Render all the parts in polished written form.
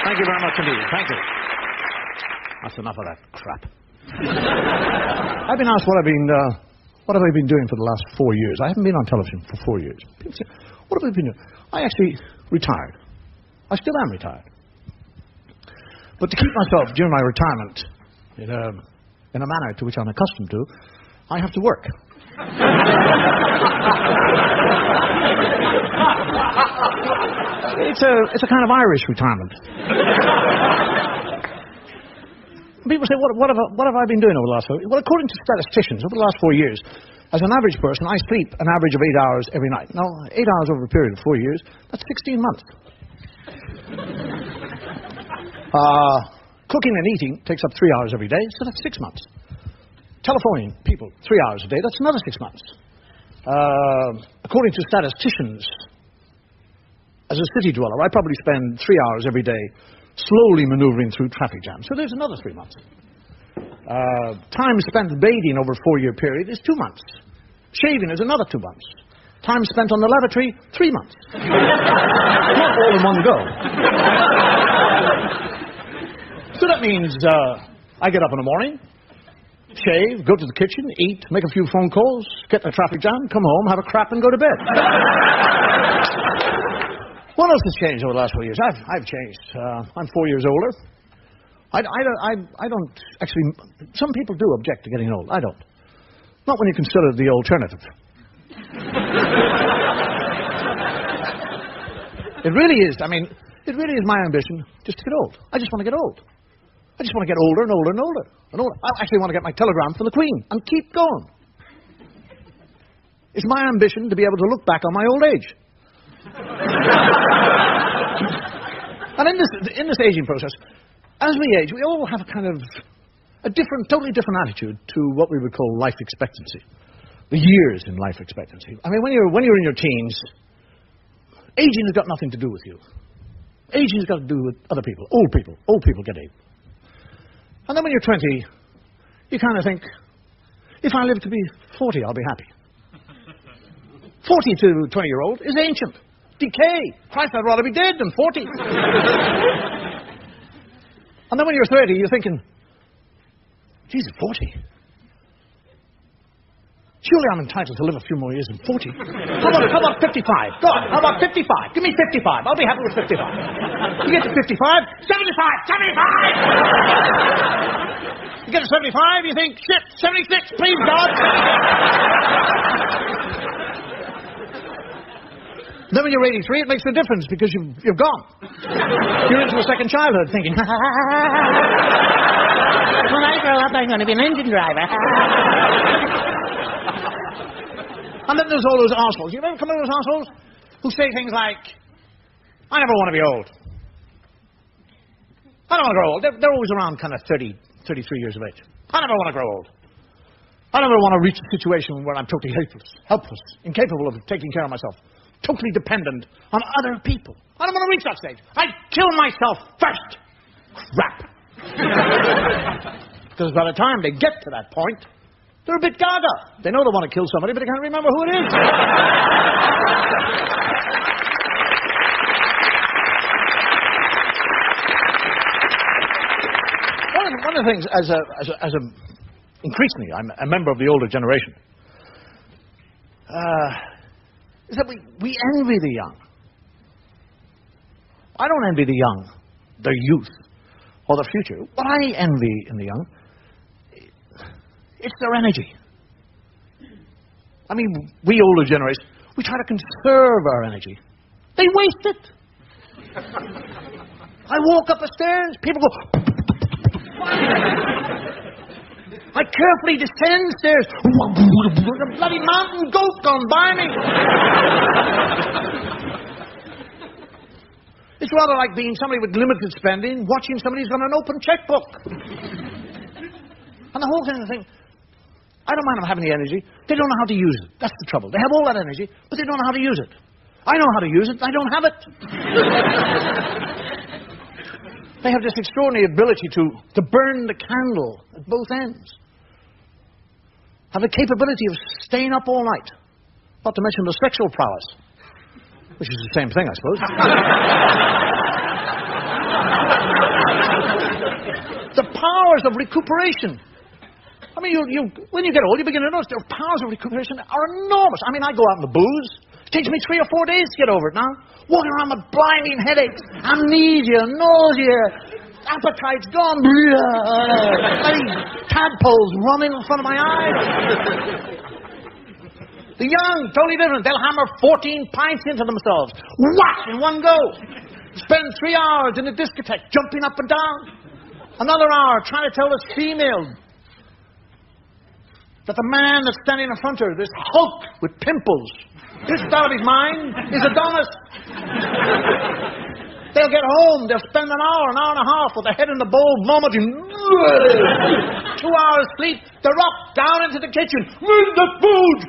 Thank you very much indeed. Thank you. That's enough of that crap. I've been asked what have I been doing for the last 4 years. I haven't been on television for 4 years. People say, what have I been doing? I actually retired. I still am retired. But to keep myself during my retirement in a manner to which I'm accustomed to, I have to work. It's a kind of Irish retirement. People say, what have I been doing over the last 4 years? Well, according to statisticians, over the last 4 years, as an average person, I sleep an average of 8 hours every night. Now, 8 hours over a period of 4 years, that's 16 months. Cooking and eating takes up 3 hours every day, so that's 6 months. Telephoning people 3 hours a day, that's another 6 months. According to statisticians, as a city dweller, I probably spend 3 hours every day slowly maneuvering through traffic jams. So there's another 3 months. Time spent bathing over a 4-year period is 2 months. Shaving is another 2 months. Time spent on the lavatory, 3 months. Not all in one go. So that means I get up in the morning, shave, go to the kitchen, eat, make a few phone calls, get in a traffic jam, come home, have a crap, and go to bed. What else has changed over the last 4 years? I've changed. I'm 4 years older. I don't actually... Some people do object to getting old. I don't. Not when you consider the alternative. It really is. I mean, it really is my ambition just to get old. I just want to get old. I just want to get older and older and older and older. I actually want to get my telegram from the Queen and keep going. It's my ambition to be able to look back on my old age. And in this aging process, as we age, we all have a kind of a totally different attitude to what we would call life expectancy. The years in life expectancy. I mean, when you're in your teens, aging has got nothing to do with you. Aging has got to do with other people. Old people. Old people get old. And then when you're 20, you kind of think, if I live to be 40, I'll be happy. 40 to 20-year-old is ancient. Decay. Christ, I'd rather be dead than 40. And then when you're 30, you're thinking, Jesus, 40? Surely I'm entitled to live a few more years than 40. How about 55? Go on, how about 55? Give me 55. I'll be happy with 55. You get to 55, 75, 75! You get to 75, you think, shit, 76, please, God! Then when you're 83, it makes a difference because you've gone. You're into a second childhood thinking, when I grow up, I'm going to be an engine driver. And then there's all those arseholes. You ever come to those arseholes who say things like, I never want to be old. I don't want to grow old. They're always around kind of 30, 33 years of age. I never want to grow old. I never want to reach a situation where I'm totally helpless, incapable of taking care of myself. Totally dependent on other people. I don't want to reach that stage. I'd kill myself first. Crap. Because by the time they get to that point, they're a bit gaga. They know they want to kill somebody, but they can't remember who it is. One of the things, as a increasingly, I'm a member of the older generation, is that we envy the young. I don't envy the young, their youth, or the future. What I envy in the young, it's their energy. I mean, we older generation, we try to conserve our energy. They waste it. I walk up the stairs, people go... I carefully descend stairs. A bloody mountain goat gone by me. It's rather like being somebody with limited spending, watching somebody who's got an open checkbook. And the whole thing, I think, I don't mind them having the energy. They don't know how to use it. That's the trouble. They have all that energy, but they don't know how to use it. I know how to use it. I don't have it. They have this extraordinary ability to burn the candle at both ends. Have the capability of staying up all night. Not to mention the sexual prowess. Which is the same thing, I suppose. The powers of recuperation. I mean, when you get old, you begin to notice the powers of recuperation are enormous. I mean, I go out in the booze. It takes me 3 or 4 days to get over it now. Walking around with blinding headaches, amnesia, nausea, appetite's gone. Bloody tadpoles running in front of my eyes. The young, totally different. They'll hammer 14 pints into themselves. Whack! In one go. Spend 3 hours in a discotheque, jumping up and down. Another hour trying to tell this female that the man that's standing in front of her, this hulk with pimples, this out of his mind, is Adonis. They'll get home, they'll spend an hour and a half with their head in the bowl, vomiting. 2 hours sleep, they're up, down into the kitchen. Where's the food?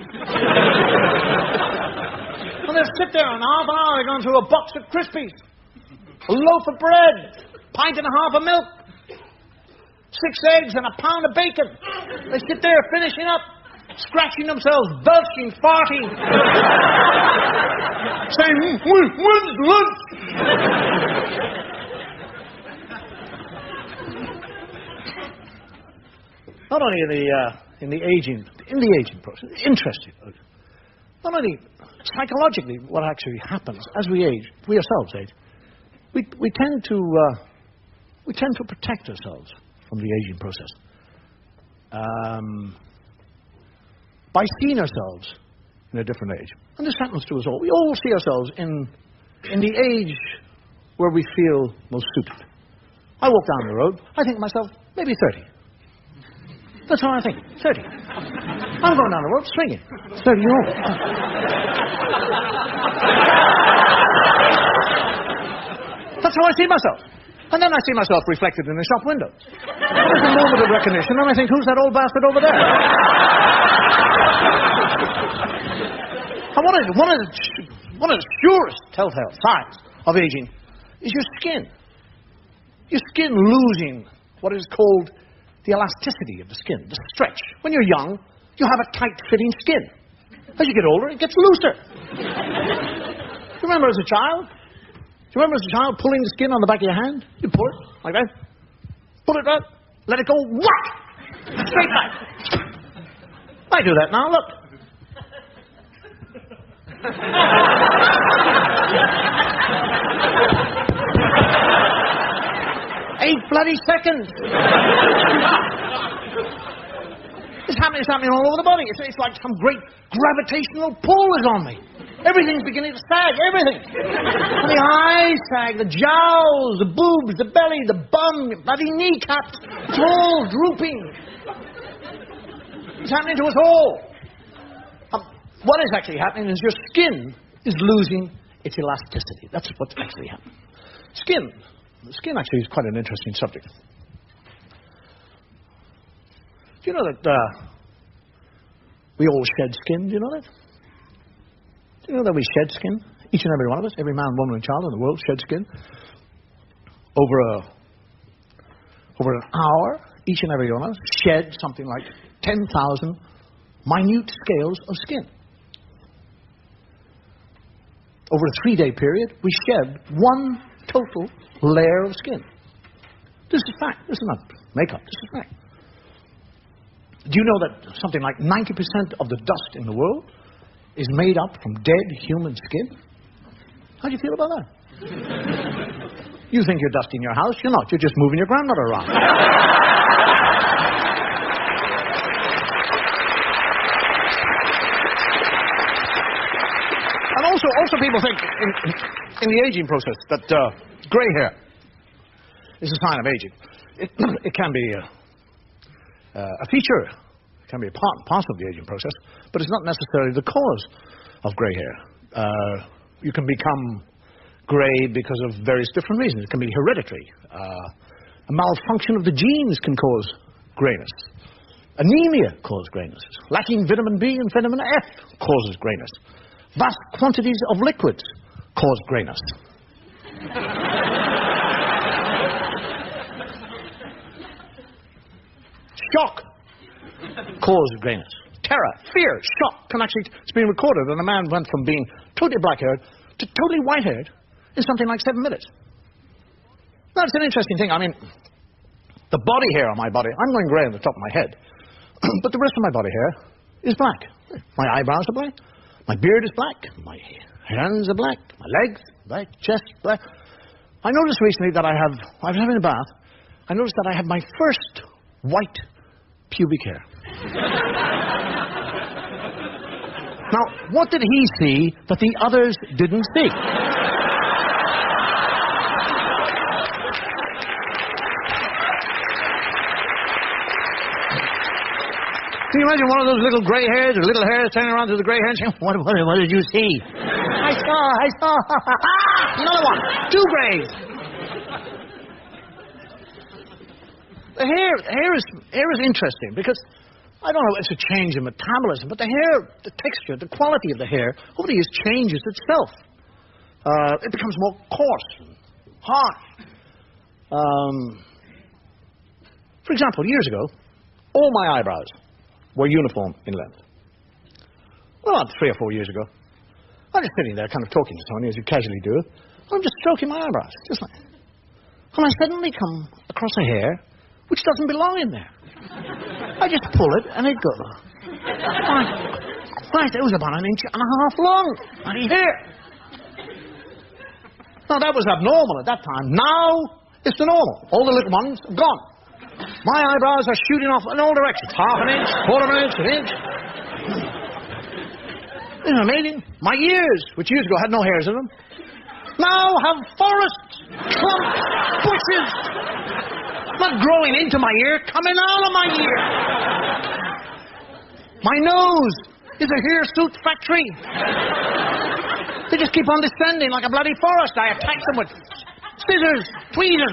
And they'll sit there in half an hour, they're going through a box of Crispies, a loaf of bread, pint and a half of milk, 6 eggs and a pound of bacon. They sit there finishing up, scratching themselves, belching, farting, saying, when's lunch? Not only in the aging process, interesting. Not only psychologically what actually happens as we age, we ourselves age, we tend to protect ourselves from the aging process. By seeing ourselves in a different age. And this happens to us all. We all see ourselves in the age where we feel most suited. I walk down the road, I think to myself, maybe 30. That's how I think, 30. I'm going down the road swinging, 30 years old. That's how I see myself. And then I see myself reflected in the shop windows. There's a moment of recognition, and I think, who's that old bastard over there? And one of the surest telltale signs of aging is your skin. Your skin losing what is called the elasticity of the skin, the stretch. When you're young, you have a tight-fitting skin. As you get older, it gets looser. You remember as a child? Do you remember as a child pulling the skin on the back of your hand? You pull it, like that. Pull it out, let it go, whack! Straight back. I do that now, look. 8 bloody seconds. It's happening all over the body. It's like some great gravitational pull is on me. Everything's beginning to sag, everything. And the eyes sag, the jowls, the boobs, the belly, the bum, bloody kneecaps. It's all drooping. It's happening to us all. What is actually happening is your skin is losing its elasticity. That's what's actually happening. Skin. The skin actually is quite an interesting subject. Do you know that we all shed skin? Do you know that? Do you know that we shed skin? Each and every one of us, every man, woman, and child in the world shed skin. Over an hour, each and every one of us shed something like 10,000 minute scales of skin. Over a 3-day period, we shed 1 total layer of skin. This is fact. This is not makeup. This is fact. Do you know that something like 90% of the dust in the world is made up from dead human skin? How do you feel about that? You think you're dusting your house? You're not. You're just moving your grandmother around. And also people think in the aging process that grey hair is a sign of aging. It can be a feature, it can be a part of the aging process, but it's not necessarily the cause of grey hair. You can become grey because of various different reasons. It can be hereditary. A malfunction of the genes can cause greyness. Anemia causes greyness. Lacking vitamin B and vitamin F causes greyness. Vast quantities of liquids cause greyness. Shock causes greyness. Terror, fear, shock can actually, it's been recorded that a man went from being totally black-haired to totally white-haired in something like 7 minutes. That's an interesting thing. I mean, The body hair on my body, I'm going grey on the top of my head. But the rest of my body hair is black. My eyebrows are black. My beard is black. My hands are black. My legs, black. Chest, black. I noticed recently that I was having a bath. I noticed that I have my first white pubic hair. Now, what did he see that the others didn't see? Can you imagine one of those little grey hairs, or little hairs turning around to the grey hair and saying, what did you see? I saw. Another one. 2 greys. The hair is interesting because, I don't know if it's a change in metabolism, but the hair, the texture, the quality of the hair, over the years changes itself. It becomes more coarse and harsh. For example, years ago, all my eyebrows were uniform in length. Well, about 3 or 4 years ago, I was just sitting there kind of talking to Tony, as you casually do. I'm just stroking my eyebrows, just like that. And I suddenly come across a hair which doesn't belong in there. I just pull it and it goes. Christ, it was about 1.5 inches long. Bloody hair. Now, that was abnormal at that time. Now, it's the normal. All the little ones are gone. My eyebrows are shooting off in all directions. 1/2 inch, 1/4 inch, 1 inch. Isn't it amazing? My ears, which years ago had no hairs in them, now have forests, clumps, bushes. Not growing into my ear, coming out of my ear. My nose is a hirsute factory. They just keep on descending like a bloody forest. I attack them with scissors, tweezers.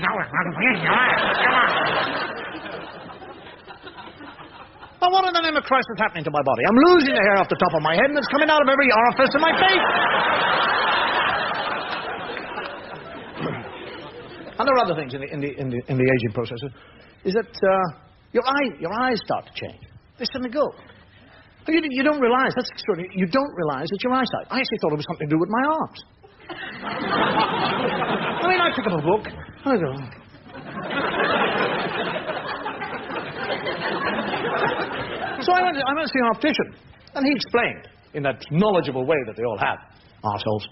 Now, what in the name of Christ is happening to my body? I'm losing the hair off the top of my head, and it's coming out of every orifice in my face. And there are other things in the aging process. Is that your eyes start to change. They suddenly go. You don't realize. That's extraordinary. You don't realize it's your eyesight. I actually thought it was something to do with my arms. I mean, I pick up a book, and I go. So I went to see an optician, and he explained, in that knowledgeable way that they all have, arseholes.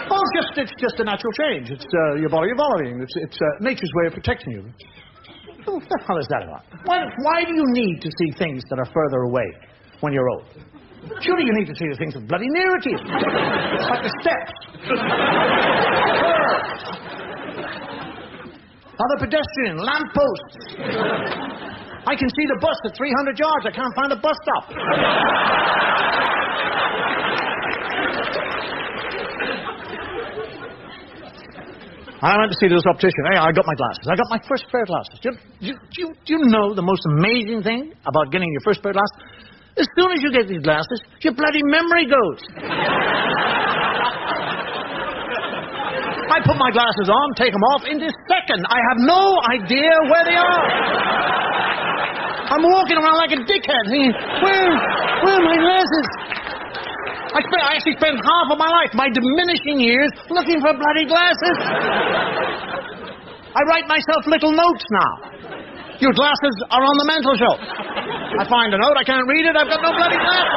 Well, it's just a natural change. It's your body evolving. It's nature's way of protecting you. What the hell is that about? Why do you need to see things that are further away when you're old? Surely you need to see the things that are bloody near to you. Like the steps. Other pedestrian, lampposts. I can see the bus at 300 yards. I can't find a bus stop. I went to see this optician. Hey, I got my glasses. I got my first pair of glasses. Do you know the most amazing thing about getting your first pair of glasses? As soon as you get these glasses, your bloody memory goes. I put my glasses on, take them off in this second. I have no idea where they are. I'm walking around like a dickhead thinking, where are my glasses? I actually spent half of my life, my diminishing years, looking for bloody glasses. I write myself little notes now. Your glasses are on the mantel shelf. I find a note, I can't read it, I've got no bloody glasses.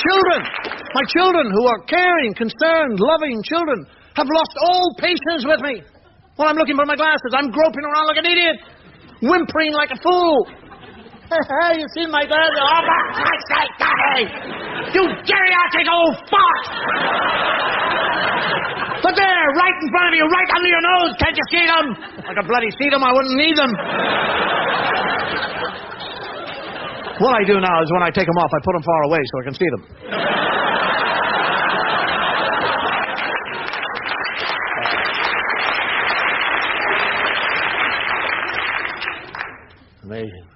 Children, my children who are caring, concerned, loving children, have lost all patience with me. When I'm looking for my glasses, I'm groping around like an idiot, whimpering like a fool. You see my glasses? Oh, for Christ's sake, Daddy! You geriatric old fart! Look there, right in front of you, right under your nose. Can't you see them? If I could bloody see them, I wouldn't need them. What I do now is when I take them off, I put them far away so I can see them. Amazing.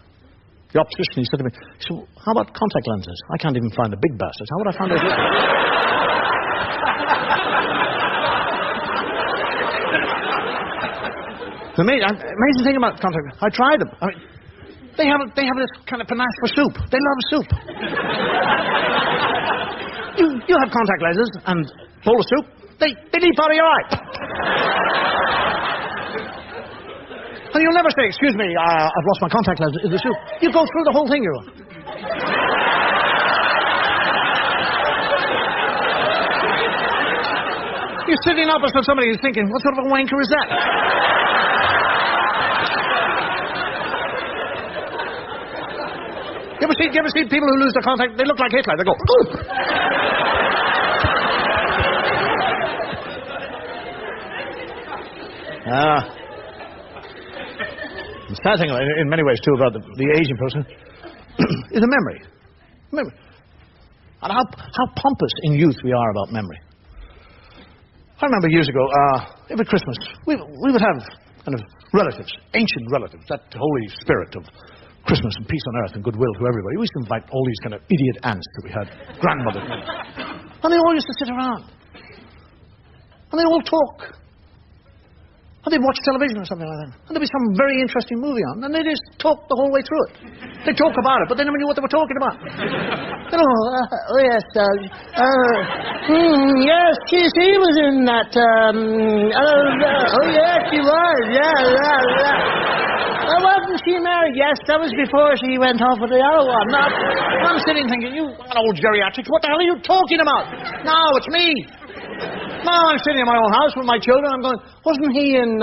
The optician, he said to me, so how about contact lenses? I can't even find the big bastards. How would I find those? The amazing thing about contact lenses, I tried them. I mean, they have this kind of panache for soup. They love soup. You You have contact lenses and bowl of soup. They leap out of your eye. And you'll never say, excuse me, I've lost my contact lens in the soup. You go through the whole thing, you're on. You're sitting opposite somebody who's thinking, what sort of a wanker is that? You ever see people who lose their contact? They look like Hitler. They go, ooh. The sad thing, in many ways, too, about the aging process is a memory. And how pompous in youth we are about memory. I remember years ago, every Christmas, we would have kind of relatives, ancient relatives, that holy spirit of Christmas and peace on earth and goodwill to everybody. We used to invite all these kind of idiot aunts that we had, grandmothers. And they all used to sit around. And they'd all talk. And they'd watch television or something like that. And there'd be some very interesting movie on. And they'd just talk the whole way through it. They'd talk about it, but they never knew what they were talking about. You know, yes, yes, she was in that, oh, yes, she was, yeah. Wasn't she married? Yes, that was before she went off with the other one. Now, I'm sitting thinking, you old geriatrics, what the hell are you talking about? No, it's me. No, I'm sitting in my own house with my children. I'm going, wasn't he in,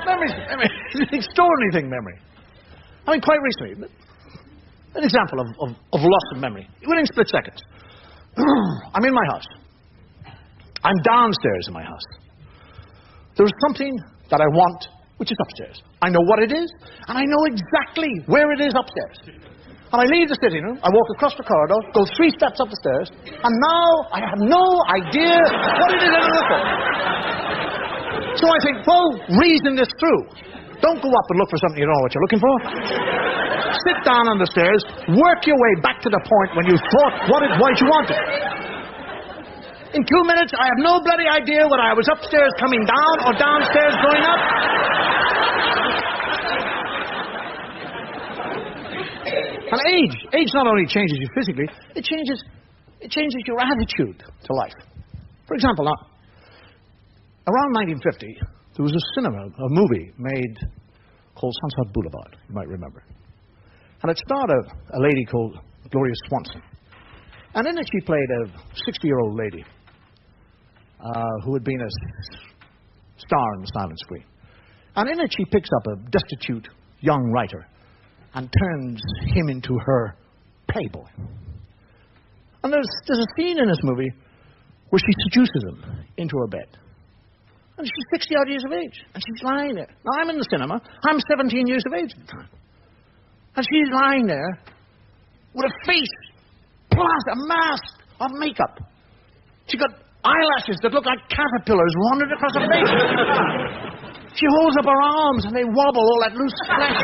Memory's an extraordinary thing, memory. I mean, quite recently, an example of loss of memory. Within split seconds. I'm in my house. I'm downstairs in my house. There's something that I want, which is upstairs. I know what it is, and I know exactly where it is upstairs. And I leave the sitting room, I walk across the corridor, go 3 steps up the stairs, and now I have no idea what it is I'm looking for. So I think, well, reason this through. Don't go up and look for something you don't know what you're looking for. Sit down on the stairs, work your way back to the point when you thought what it was you wanted. In 2 minutes, I have no bloody idea whether I was upstairs coming down or downstairs going up. And age not only changes you physically, it changes your attitude to life. For example, now, around 1950, there was a movie made called Sunset Boulevard, you might remember. And it starred a lady called Gloria Swanson. And in it she played a 60-year-old lady who had been a star in the silent screen. And in it she picks up a destitute young writer and turns him into her playboy. And there's a scene in this movie where she seduces him into her bed. And she's 60-odd years of age. And she's lying there. Now, I'm in the cinema. I'm 17 years of age at the time. And she's lying there with a face, a mask of makeup. She got eyelashes that look like caterpillars wandered across her face. She holds up her arms and they wobble, all that loose flesh.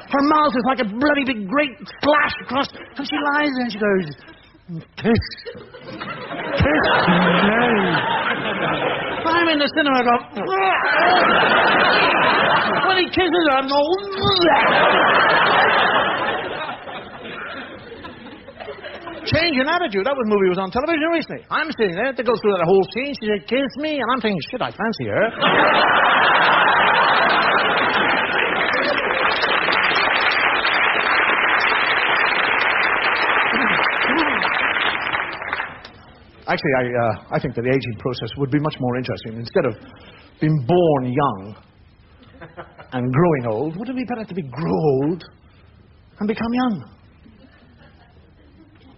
Her mouth is like a bloody big great splash across. And she lies there and she goes, kiss. Kiss me. I'm in the cinema going, when he kisses her, I'm going, change in attitude. That movie was on television recently. I'm sitting there. They go through that whole scene. She said, kiss me. And I'm thinking, shit, I fancy her. Actually, I think that the aging process would be much more interesting. Instead of being born young and growing old, would it be better to grow old and become young?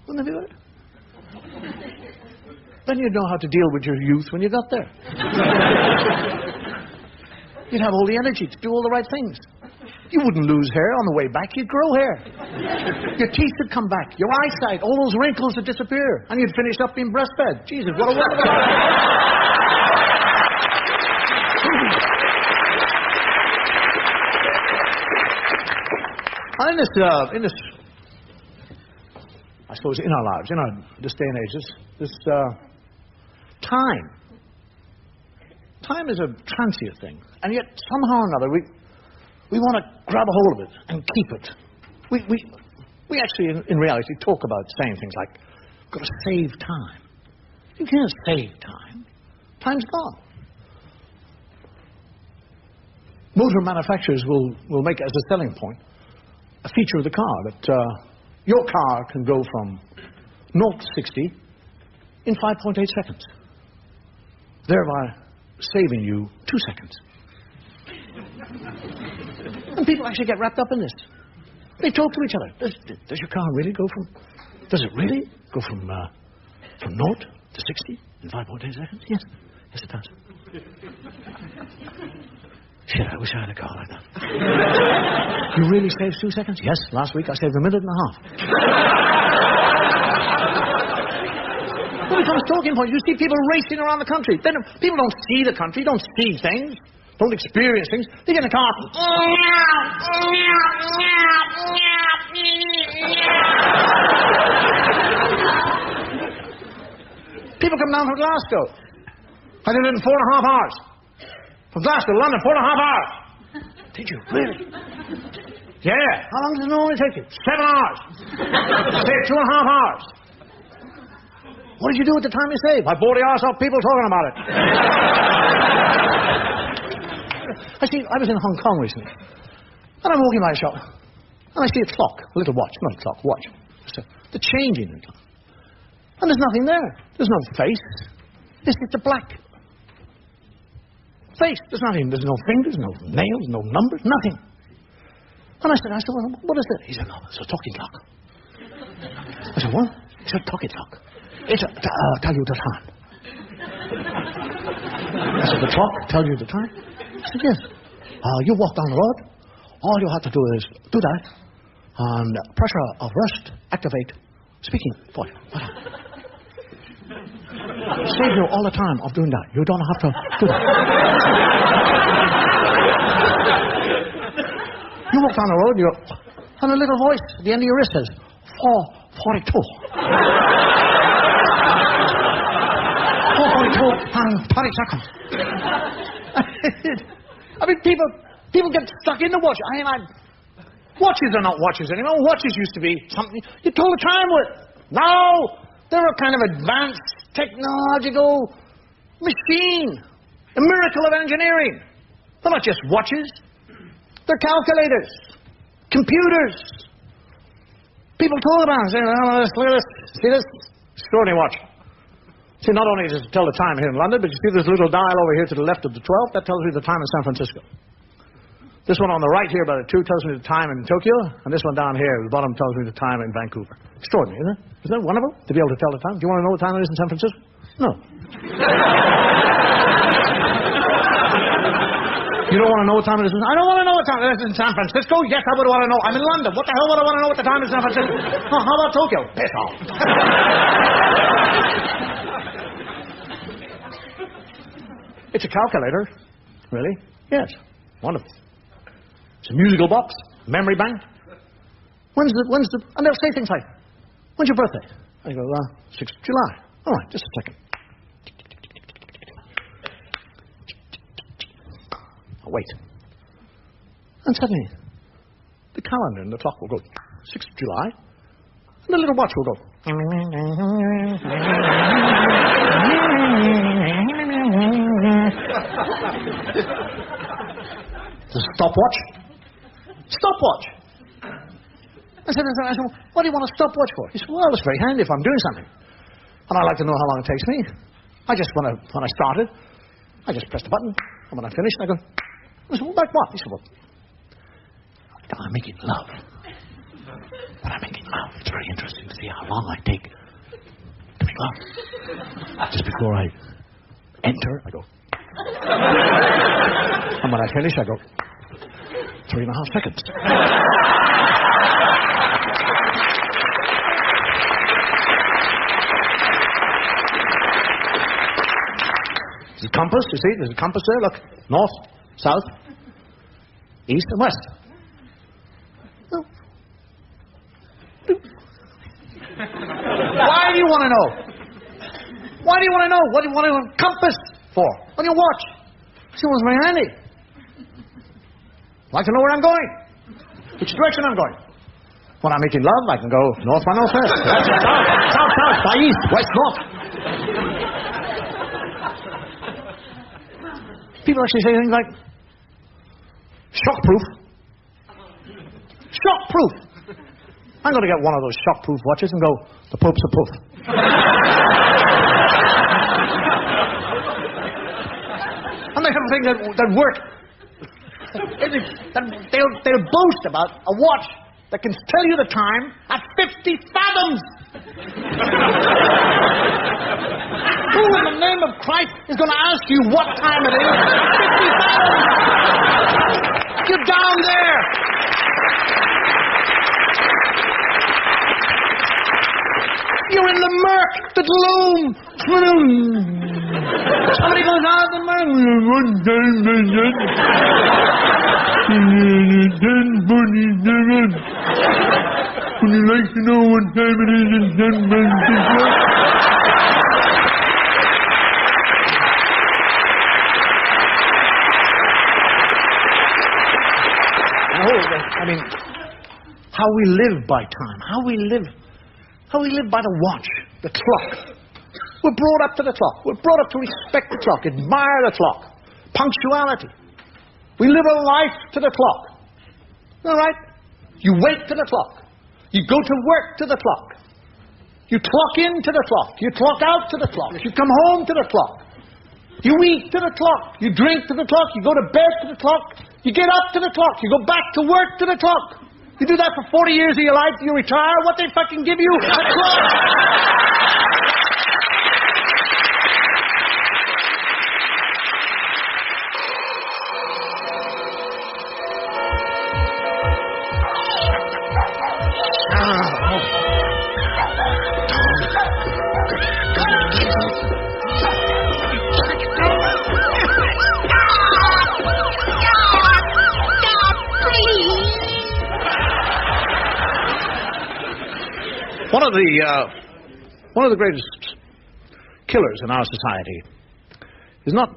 Wouldn't it be better? Then you'd know how to deal with your youth when you got there. You'd have all the energy to do all the right things. You wouldn't lose hair on the way back. You'd grow hair. Your teeth would come back. Your eyesight, all those wrinkles would disappear. And you'd finish up being breastfed. Jesus, what a wonderful... in this, I suppose, in our lives, this day and age, this time. Time is a transient thing. And yet, somehow or another, we want to grab a hold of it and keep it. We actually, in reality, talk about saying things like, got to save time. You can't save time. Time's gone. Motor manufacturers will make as a selling point a feature of the car that your car can go from 0 to 60 in 5.8 seconds, thereby saving you 2 seconds. And people actually get wrapped up in this. They talk to each other. Does your car really go from... Does it really go from 0 to 60 in 5.8 seconds? Yes. Yes, it does. Shit, I wish I had a car like that. You really saved 2 seconds? Yes, last week I saved 1.5 minutes. Well, it becomes talking points. You see people racing around the country. People don't see the country, don't see things, don't experience things. They get in a car. People come down from Glasgow. I did it in 4.5 hours. From Glasgow to London, 4.5 hours. Did you really? Yeah. How long does it normally take you? 7 hours. Saved 2.5 hours. What did you do with the time you saved? I bore the arse off people talking about it. I was in Hong Kong recently, and I'm walking by a shop, and I see a clock, a little watch, not a clock, watch. So the changing the clock. And there's nothing there. There's no face. It's a black face. There's no fingers, no nails, no numbers, nothing. And I said, well, what is it? He said, no, it's a talking clock. I said, what? He said, talking clock. It's tell you the time. I said, the clock tell you the time? He said, yes. You walk down the road, all you have to do is do that, and pressure of rest, activate, speaking for you. Save you all the time of doing that. You don't have to do that. You walk down the road, and a little voice at the end of your wrist says, 4:42. 4:42 and 20 seconds. I mean, people get stuck in the watch. Watches are not watches anymore. Watches used to be something you told the time with. Now, they're a kind of advanced technological machine. A miracle of engineering. They're not just watches. They're calculators. Computers. People talk about it and say, oh, look at this. See this? Extraordinary watch. See, not only does it tell the time here in London, but you see this little dial over here to the left of the 12? That tells me the time in San Francisco. This one on the right here by the 2 tells me the time in Tokyo, and this one down here at the bottom tells me the time in Vancouver. Extraordinary, isn't it? Isn't that wonderful to be able to tell the time? Do you want to know what time it is in San Francisco? No. You don't want to know what time it is? I don't want to know what time it is in San Francisco. Yes, I would want to know. I'm in London. What the hell would I want to know what the time is in San Francisco? Oh, how about Tokyo? Piss off. It's a calculator. Really? Yes. Wonderful. It's a musical box. Memory bank. And they'll say things like, when's your birthday? I go, 6th of July. All right, just a second. I'll wait. And suddenly, the calendar and the clock will go, 6th of July, and the little watch will go. The stopwatch? Stopwatch! I said, what do you want a stopwatch for? He said, well, it's very handy if I'm doing something. And I like to know how long it takes me. When I started, I just press the button, and when I finish, I go, I said, well, like what? He said, well, I'm making love. When I'm making love, it's very interesting to see how long I take to make love. Just before I enter, I go. And when I finish, I go 3.5 seconds. There's a compass, you see? There's a compass there, look. North, south, east and west. No. Why do you want to know? Why do you want to know? What do you want a compass for? What do you watch? See what's very handy. I'd like to know where I'm going. Which direction I'm going. When I'm making love, I can go north by northwest, west by south, south south by east, west north. People actually say things like, shockproof. Shockproof. I'm going to get one of those shockproof watches and go, the Pope's a poof. And they have things that work. They'll boast about a watch that can tell you the time at 50 fathoms. Who in the name of Christ is going to ask you what time it is? 50 fathoms. You're down there. You're in the murk, the gloom. Somebody goes out of the murk. Would you like to know what time it is in San Francisco? I mean, how we live by time, how we live by the watch, the clock. We're brought up to the clock. We're brought up to respect the clock, admire the clock. Punctuality. We live a life to the clock. All right? You wait to the clock. You go to work to the clock. You clock in to the clock. You clock out to the clock. You come home to the clock. You eat to the clock. You drink to the clock. You go to bed to the clock. You get up to the clock. You go back to work to the clock. You do that for 40 years of your life. You retire. What they fucking give you? A clock. One of the greatest killers in our society is not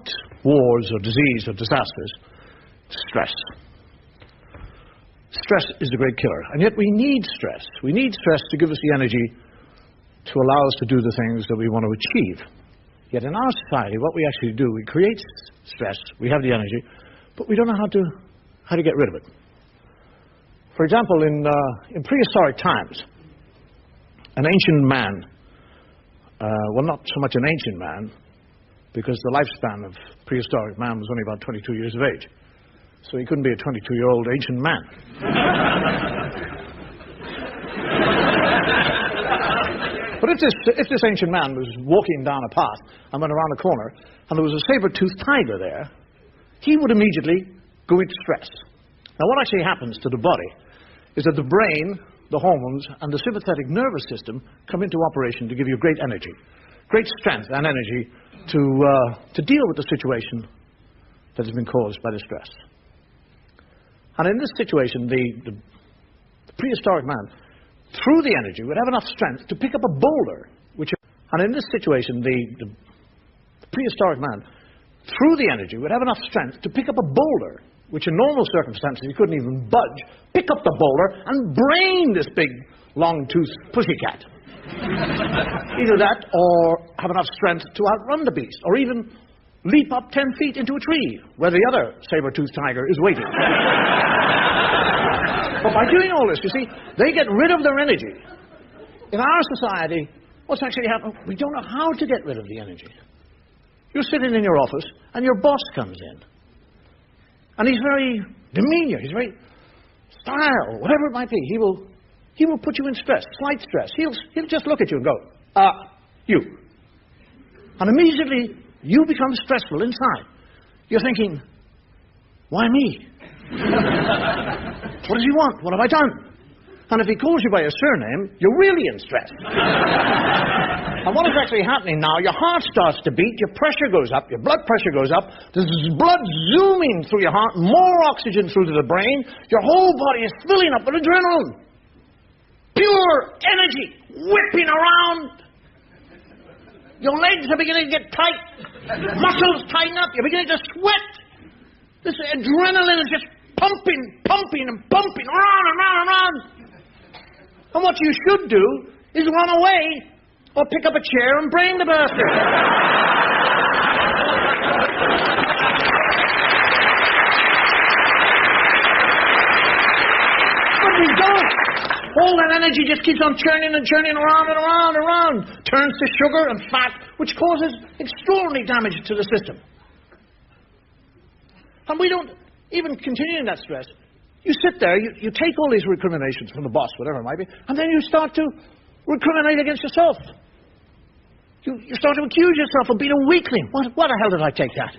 wars or disease or disasters. Stress. Stress is the great killer, and yet we need stress. We need stress to give us the energy to allow us to do the things that we want to achieve. Yet in our society, what we actually do, we create stress. We have the energy, but we don't know how to get rid of it. For example, in prehistoric times, an ancient man, well, not so much an ancient man, because the lifespan of prehistoric man was only about 22 years of age. So he couldn't be a 22-year-old ancient man. But if this ancient man was walking down a path and went around a corner, and there was a saber-toothed tiger there, he would immediately go into stress. Now, what actually happens to the body is that the brain, the hormones, and the sympathetic nervous system come into operation to give you great energy, great strength and energy to deal with the situation that has been caused by the stress. And in this situation, the prehistoric man, through the energy, would have enough strength to pick up a boulder, and in this situation, the prehistoric man, through the energy, would have enough strength to pick up a boulder, which in normal circumstances he couldn't even budge, pick up the boulder and brain this big, long-toothed pussycat. Either that or have enough strength to outrun the beast, or even leap up 10 feet into a tree where the other saber-toothed tiger is waiting. But by doing all this, you see, they get rid of their energy. In our society, what's actually happening, we don't know how to get rid of the energy. You're sitting in your office and your boss comes in. And he's very demeanor, he's very style, whatever it might be. He will put you in stress, slight stress. He'll just look at you and go, you. And immediately you become stressful inside. You're thinking, why me? What does he want? What have I done? And if he calls you by your surname, you're really in stress. And what is actually happening now, your heart starts to beat, your pressure goes up, your blood pressure goes up, there's blood zooming through your heart, more oxygen through to the brain, your whole body is filling up with adrenaline. Pure energy whipping around. Your legs are beginning to get tight, muscles tighten up, you're beginning to sweat. This adrenaline is just pumping and pumping, around and round and round. And what you should do is run away or pick up a chair and brain the bastard. But we don't. All that energy just keeps on churning and churning around and around and around. Turns to sugar and fat, which causes extraordinary damage to the system. And we don't even continue in that stress. You sit there, you take all these recriminations from the boss, whatever it might be, and then you start to recriminate against yourself. You start to accuse yourself of being a weakling. What the hell did I take that?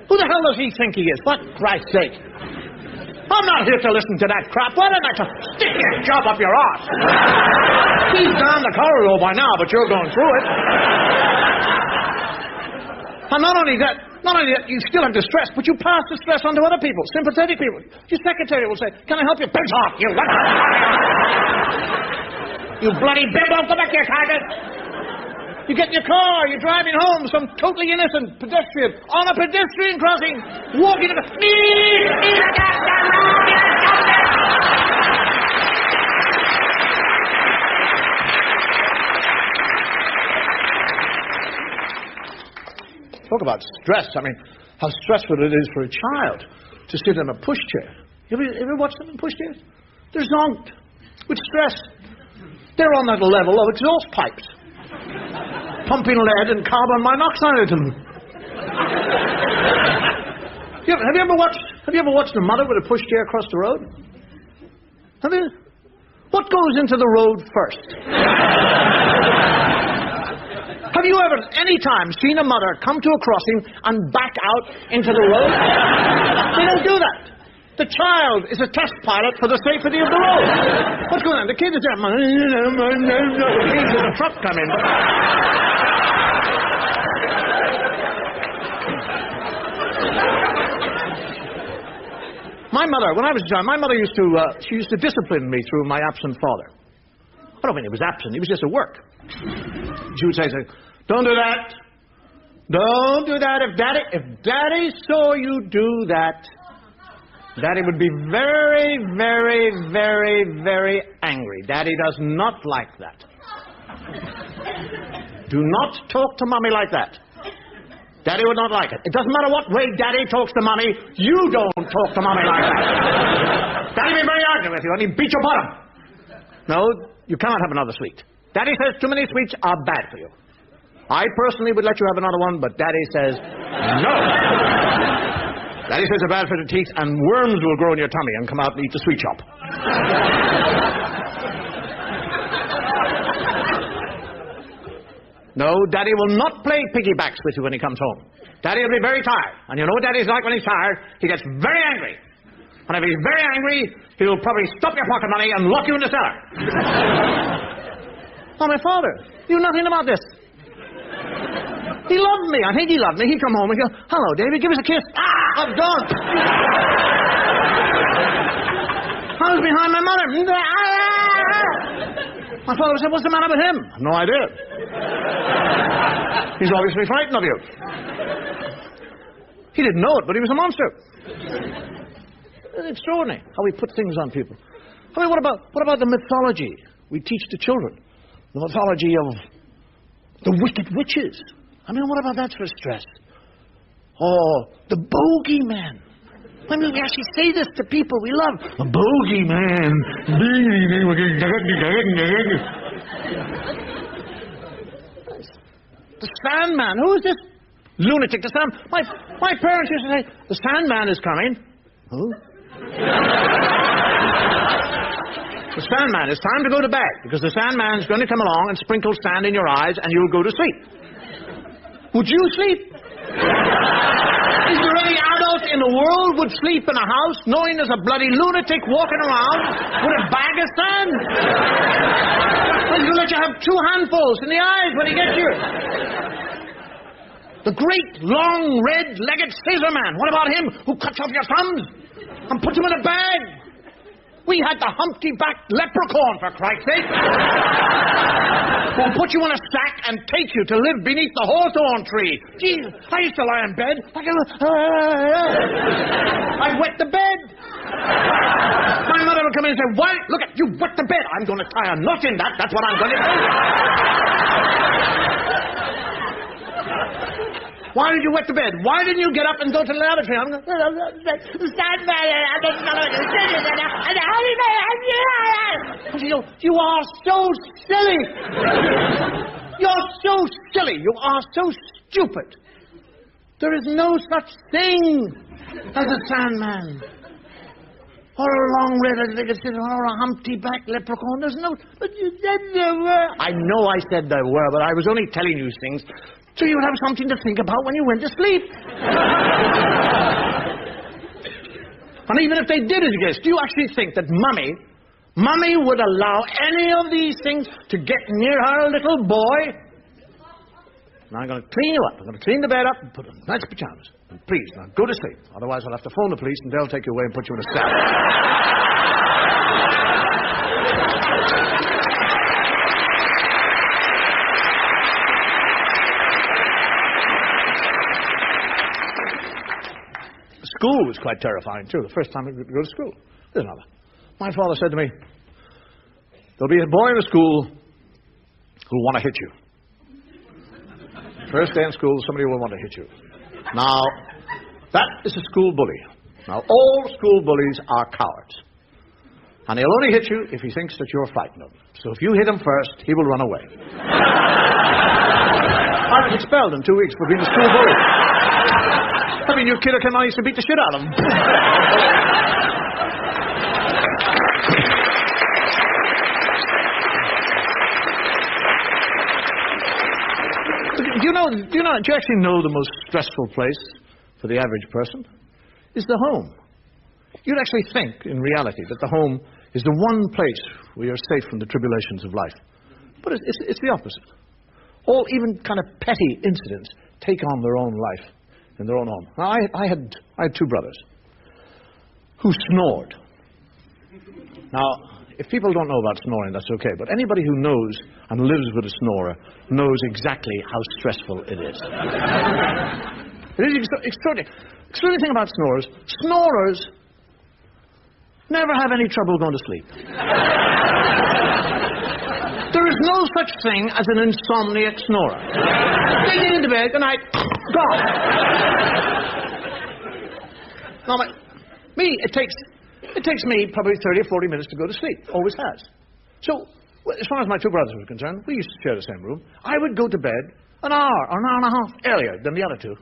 Who the hell does he think he is? For Christ's sake. I'm not here to listen to that crap. Why don't I just stick your job up your arse? He's down the corridor by now, but you're going through it. And not only that, you still have the stress, but you pass the stress on to other people, sympathetic people. Your secretary will say, "Can I help you?" "Piss off, you You bloody bimbo, come back here, carcass." You get in your car, you're driving home, some totally innocent pedestrian on a pedestrian crossing, walking to the... Talk about stress. I mean, how stressful it is for a child to sit in a pushchair. You ever watched them in pushchairs? They're zonked with stress. They're on that level of exhaust pipes, pumping lead and carbon monoxide into them. Have you ever watched a mother with a pushchair across the road? Have you? What goes into the road first? Have you ever, any time, seen a mother come to a crossing and back out into the road? They don't do that. The child is a test pilot for the safety of the road. What's going on? The kid is there. The truck come in. My mother, when I was a child, my mother used to discipline me through my absent father. I don't mean he was absent, he was just at work. She would say, "Don't do that. Don't do that. If Daddy saw you do that, Daddy would be very, very, very, very angry. Daddy does not like that. Do not talk to Mommy like that. Daddy would not like it. It doesn't matter what way Daddy talks to Mommy, you don't talk to Mommy like that. Daddy will be very angry with you and he'd beat your bottom. No, you cannot have another sweet. Daddy says too many sweets are bad for you. I personally would let you have another one, but Daddy says no. Daddy says they're bad for the teeth, and worms will grow in your tummy and come out and eat the sweet shop. No, Daddy will not play piggybacks with you when he comes home. Daddy will be very tired. And you know what Daddy's like when he's tired? He gets very angry. And if he's very angry, he'll probably stop your pocket money and lock you in the cellar. Oh, my father knew nothing about this. He loved me. I think he loved me. He'd come home and go, "Hello, David, give us a kiss." "Ah, I'm done." I was behind my mother. My father said, "What's the matter with him?" No idea. He's obviously frightened of you. He didn't know it, but he was a monster. It's extraordinary how we put things on people. I mean, what about the mythology we teach the children? The mythology of the wicked witches. I mean, what about that for stress? Oh, the bogeyman. I mean, we actually say this to people we love. A bogeyman. The Sandman. Who is this lunatic? The Sandman. My parents used to say, "The Sandman is coming." Who? The Sandman. It's time to go to bed, because the Sandman's going to come along and sprinkle sand in your eyes and you'll go to sleep. Would you sleep? Is there any adult in the world would sleep in a house knowing there's a bloody lunatic walking around with a bag of sand? He's going to let you have 2 handfuls in the eyes when he gets you. The great, long, red-legged scissor man. What about him who cuts off your thumbs and puts them in a bag? We had the humpty-backed leprechaun, for Christ's sake. Who'll put you in a sack and take you to live beneath the hawthorn tree. Jesus, I used to lie in bed. I'd wet the bed. My mother would come in and say, why? Look at you wet the bed. I'm going to tie a knot in that. That's what I'm going to do. Why did you wet the bed? Why didn't you get up and go to the lavatory? I'm going you are so silly. You're so silly. You are so stupid. There is no such thing as a Sandman. Or a long-red legged or a humpty-backed leprechaun. There's no... But you said there were. I know I said there were, but I was only telling you things so you would have something to think about when you went to sleep. And even if they did exist, do you actually think that Mummy would allow any of these things to get near her little boy? Now I'm going to clean you up. I'm going to clean the bed up and put on nice pajamas. And please, now go to sleep. Otherwise I'll have to phone the police and they'll take you away and put you in a cell. School was quite terrifying too. The first time I could go to school. There's another. My father said to me, there'll be a boy in the school who'll want to hit you. First day in school, somebody will want to hit you. Now, that is a school bully. Now, all school bullies are cowards. And he'll only hit you if he thinks that you're frightened of him. So if you hit him first, he will run away. I was expelled in 2 weeks for being a school bully. I mean, your kid came out and used to beat the shit out of him. Do you actually know the most stressful place for the average person is the home? You'd actually think, in reality, that the home is the one place where you're safe from the tribulations of life. But it's the opposite. All even kind of petty incidents take on their own life in their own home. Now, I had 2 brothers who snored. Now, if people don't know about snoring, that's okay. But anybody who knows and lives with a snorer knows exactly how stressful it is. It is extraordinary. Extraordinary thing about snorers never have any trouble going to sleep. There is no such thing as an insomniac snorer. They get into bed, good night, gone. Now, it takes me probably 30 or 40 minutes to go to sleep. Always has. So, as far as my 2 brothers were concerned, we used to share the same room. I would go to bed an hour or an hour and a half earlier than the other 2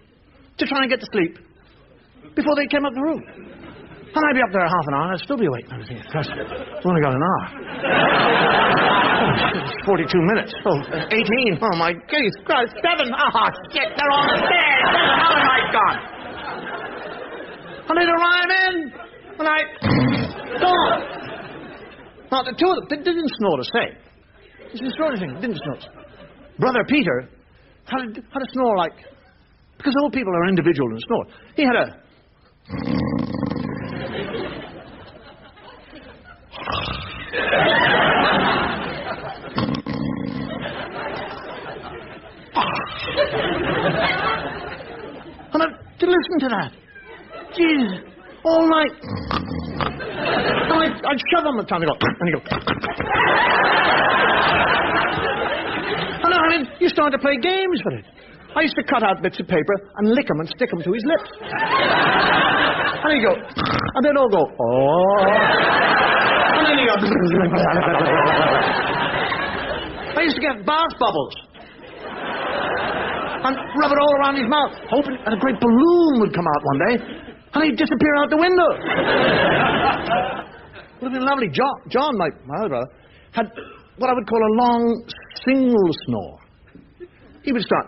to try and get to sleep before they came up the room. And I'd be up there half an hour and I'd still be awake. And I was thinking, gosh, we've only got an hour. Oh, 42 minutes. Oh, 18. Oh, my goodness Christ. 7. Oh, shit, they're on the stairs. 7. How am I gone? And they'd arrive in. And gone. Now, the 2 of them, they didn't snore the same. It's an extraordinary thing. They didn't snore. Brother Peter had a snore like... Because all people are individual and snore. He had a... And to listen to that. Jesus. All night. And I'd shove him at the time and go, and he'd go. And I mean, you started to play games with it. I used to cut out bits of paper and lick them and stick them to his lips. And he'd go, and they'd all go, oh. And then he'd go, I used to get bath bubbles. And rub it all around his mouth, hoping that a great balloon would come out one day, and he'd disappear out the window. Would have been lovely. John, my other brother, had what I would call a long, single snore. He would start.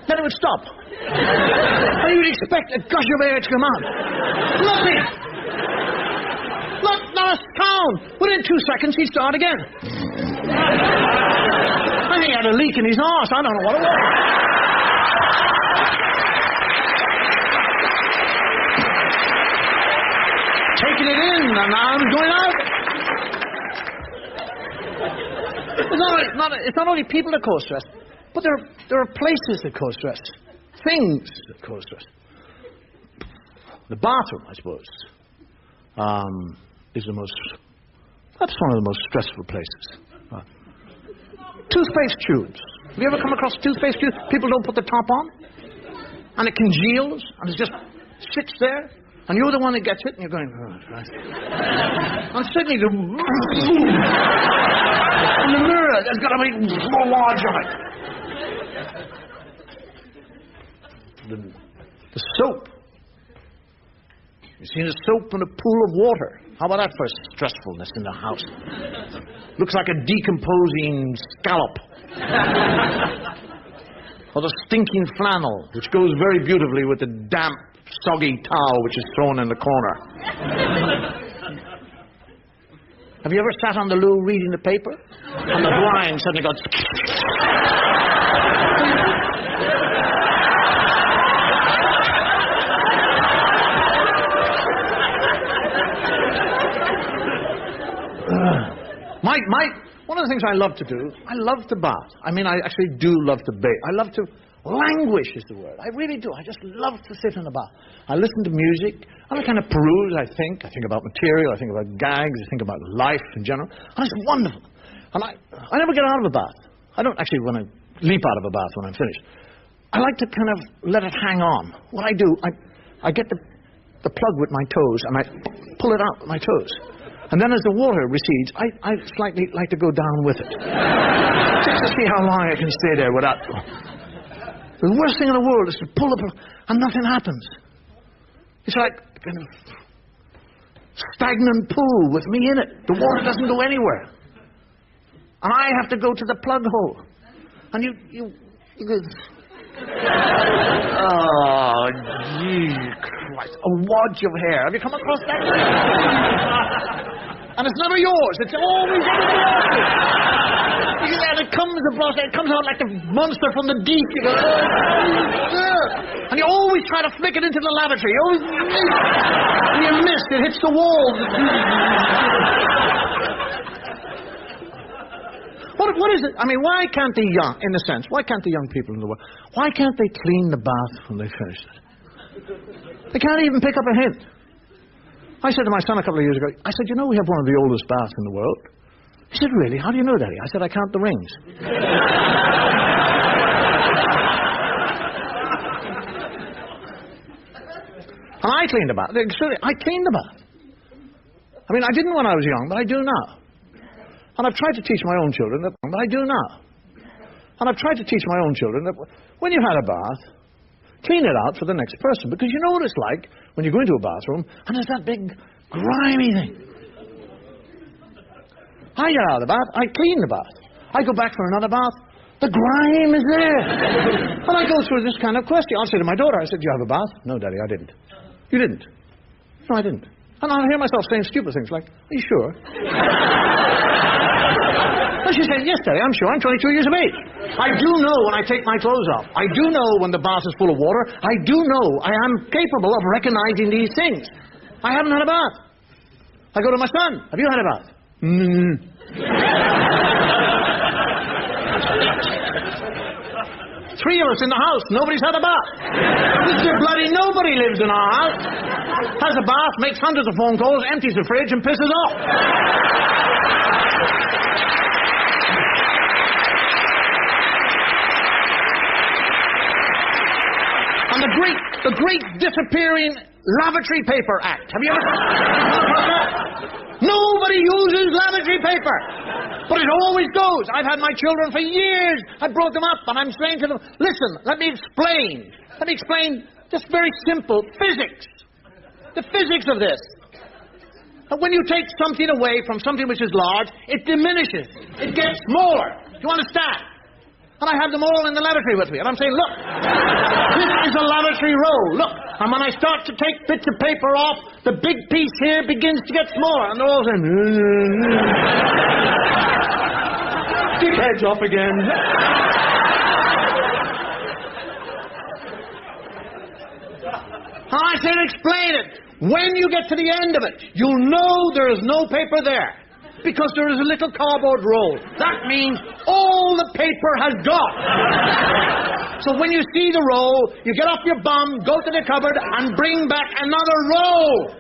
Then it would stop. And you would expect a gush of air to come out. Nothing. Not a sound. Within 2 seconds, he'd start again. I think he had a leak in his arse. I don't know what it was. Taking it in, and now I'm going out. It's not only people that cause stress, but there are places that cause stress. Things that cause stress. The bathroom, I suppose, is that's one of the most stressful places. Toothpaste tubes. Have you ever come across toothpaste tubes? People don't put the top on, and it congeals, and it just sits there, and you're the one that gets it, and you're going, oh, right. And suddenly in the mirror, there's got to be more large of it. The soap. You've seen a soap in a pool of water. How about that for stressfulness in the house? Looks like a decomposing scallop. Or the stinking flannel, which goes very beautifully with the damp, soggy towel which is thrown in the corner. Have you ever sat on the loo reading the paper? And the blind suddenly goes... One of the things I love to do, I love to bath. I mean, I actually do love to bathe. I love to languish is the word. I really do. I just love to sit in a bath. I listen to music, and I kind of peruse, I think about material, I think about gags, I think about life in general, and it's wonderful. And I never get out of a bath. I don't actually want to leap out of a bath when I'm finished. I like to kind of let it hang on. What I do, I get the plug with my toes, and I pull it out with my toes. And then as the water recedes, I slightly like to go down with it. Just to see how long I can stay there without... The worst thing in the world is to pull up and nothing happens. It's like a kind of stagnant pool with me in it. The water doesn't go anywhere. And I have to go to the plug hole. And you go... Oh, Jesus Christ. A wadge of hair. Have you come across that? And it's never yours. It's always yours. And it comes out like the monster from the deep. You go, and you always try to flick it into the lavatory. You always miss. And you miss. It hits the wall. What is it? I mean, why can't the young, in a sense, why can't the young people in the world, why can't they clean the bath when they finish it? They can't even pick up a hint. I said to my son a couple of years ago, I said, you know, we have one of the oldest baths in the world. He said, really? How do you know, Daddy? I said, I count the rings. And I cleaned the bath. I cleaned the bath. I mean, I didn't when I was young, but I do now. And I've tried to teach my own children that, but I do now. And I've tried to teach my own children that when you've had a bath, clean it out for the next person. Because you know what it's like when you go into a bathroom and there's that big, grimy thing. I get out of the bath, I clean the bath. I go back for another bath, the grime is there. And I go through this kind of question. I'll say to my daughter, I said, do you have a bath? No, Daddy, I didn't. You didn't? No, I didn't. And I'll hear myself saying stupid things like, are you sure? And she said, yes, Daddy, I'm sure. I'm 22 years of age. I do know when I take my clothes off. I do know when the bath is full of water. I do know I am capable of recognizing these things. I haven't had a bath. I go to my son. Have you had a bath? Three of us in the house. Nobody's had a bath. Mr. Bloody nobody lives in our house. Has a bath, makes hundreds of phone calls, empties the fridge, and pisses off. And the great disappearing lavatory paper act. Have you ever heard that? Nobody uses lavatory paper. But it always goes. I've had my children for years. I brought them up, and I'm saying to them, listen, let me explain. Let me explain just very simple physics. The physics of this. And when you take something away from something which is large, it diminishes. It gets smaller. Do you understand? And I have them all in the lavatory with me. And I'm saying, look, this is a lavatory roll. Look. And when I start to take bits of paper off, the big piece here begins to get smaller. And they're all saying, dickheads off again. I said, explain it. When you get to the end of it, you'll know there is no paper there. Because there is a little cardboard roll. That means all the paper has gone. So when you see the roll, you get off your bum, go to the cupboard, and bring back another roll.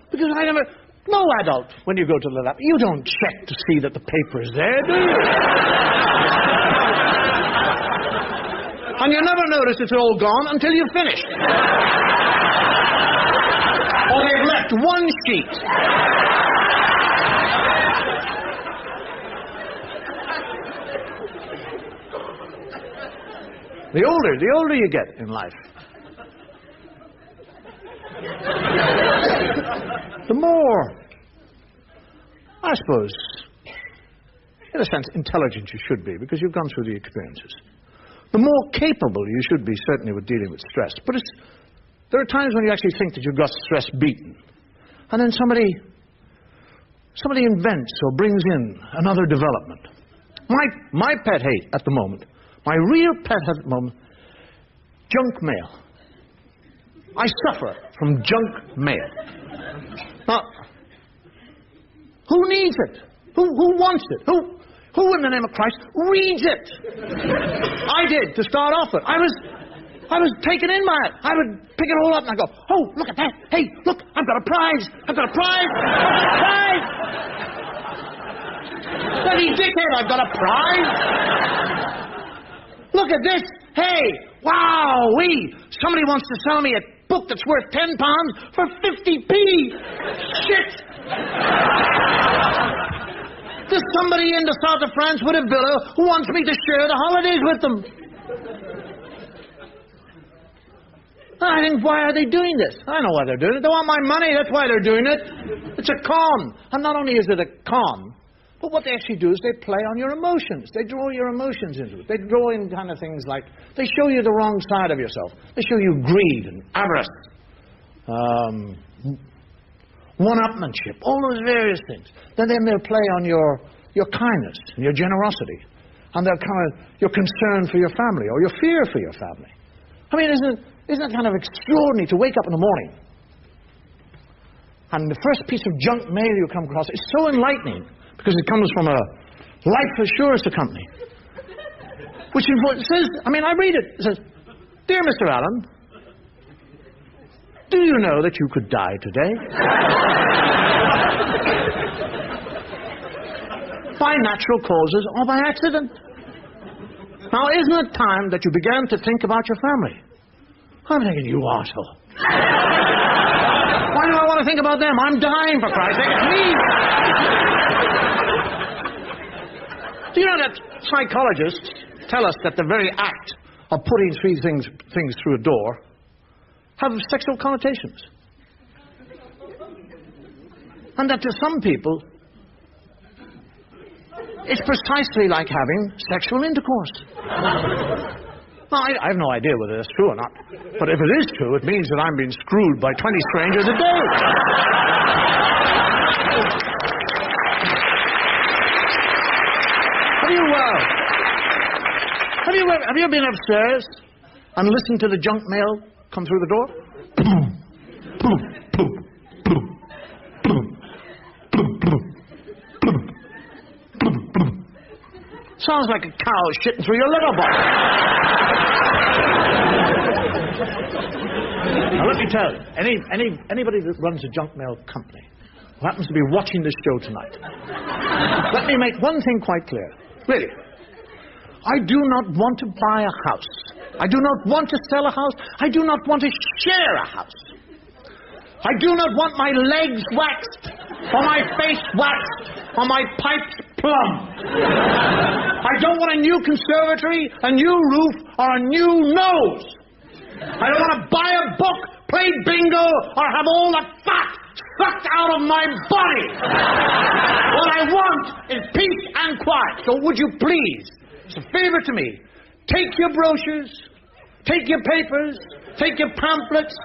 Because no adult, when you go to the lab, you don't check to see that the paper is there, do you? And you never notice it's all gone until you've finished. Or they've left one sheet. The older you get in life, the more, I suppose, in a sense, intelligent you should be, because you've gone through the experiences. The more capable you should be, certainly, with dealing with stress. But there are times when you actually think that you've got stress beaten. And then somebody invents or brings in another development. My pet hate at the moment, my real pet at the moment, junk mail. I suffer from junk mail. Now, who needs it? Who wants it? Who in the name of Christ reads it? I did, to start off with. I was taken in by it. I would pick it all up and I'd go, oh, look at that. Hey, look, I've got a prize. I've got a prize. I've got a prize. Bloody dickhead, I've got a prize. Look at this. Hey, wow-wee. Somebody wants to sell me a book that's worth £10 for 50p. Shit. There's somebody in the south of France with a villa who wants me to share the holidays with them. I think, why are they doing this? I know why they're doing it. They want my money, that's why they're doing it. It's a con. And not only is it a con, but what they actually do is they play on your emotions. They draw your emotions into it. They draw in kind of things like, they show you the wrong side of yourself. They show you greed and avarice, one-upmanship, all those various things. Then they'll play on your kindness and your generosity, and they'll kind of your concern for your family or your fear for your family. I mean, isn't it kind of extraordinary to wake up in the morning and the first piece of junk mail you come across is so enlightening because it comes from a life assurance company, which says, I mean, I read it. It says, "Dear Mr. Allen, do you know that you could die today? By natural causes or by accident. Now, isn't it time that you began to think about your family?" I'm thinking, you arsehole. Why do I want to think about them? I'm dying, for Christ's sake. It's me. Do you know that psychologists tell us that the very act of putting things through a door have sexual connotations? And that to some people, it's precisely like having sexual intercourse. Well, I have no idea whether that's true or not. But if it is true, it means that I'm being screwed by 20 strangers a day. Have you been upstairs and listened to the junk mail come through the door? Sounds like a cow shitting through your letterbox. Now let me tell you, anybody that runs a junk mail company who happens to be watching this show tonight, let me make one thing quite clear. Really, I do not want to buy a house. I do not want to sell a house. I do not want to share a house. I do not want my legs waxed, or my face waxed, or my pipes plumbed. I don't want a new conservatory, a new roof, or a new nose. I don't want to buy a book, play bingo, or have all the fat sucked out of my body. What I want is peace and quiet. So would you please, it's a favor to me, take your brochures, take your papers, take your pamphlets,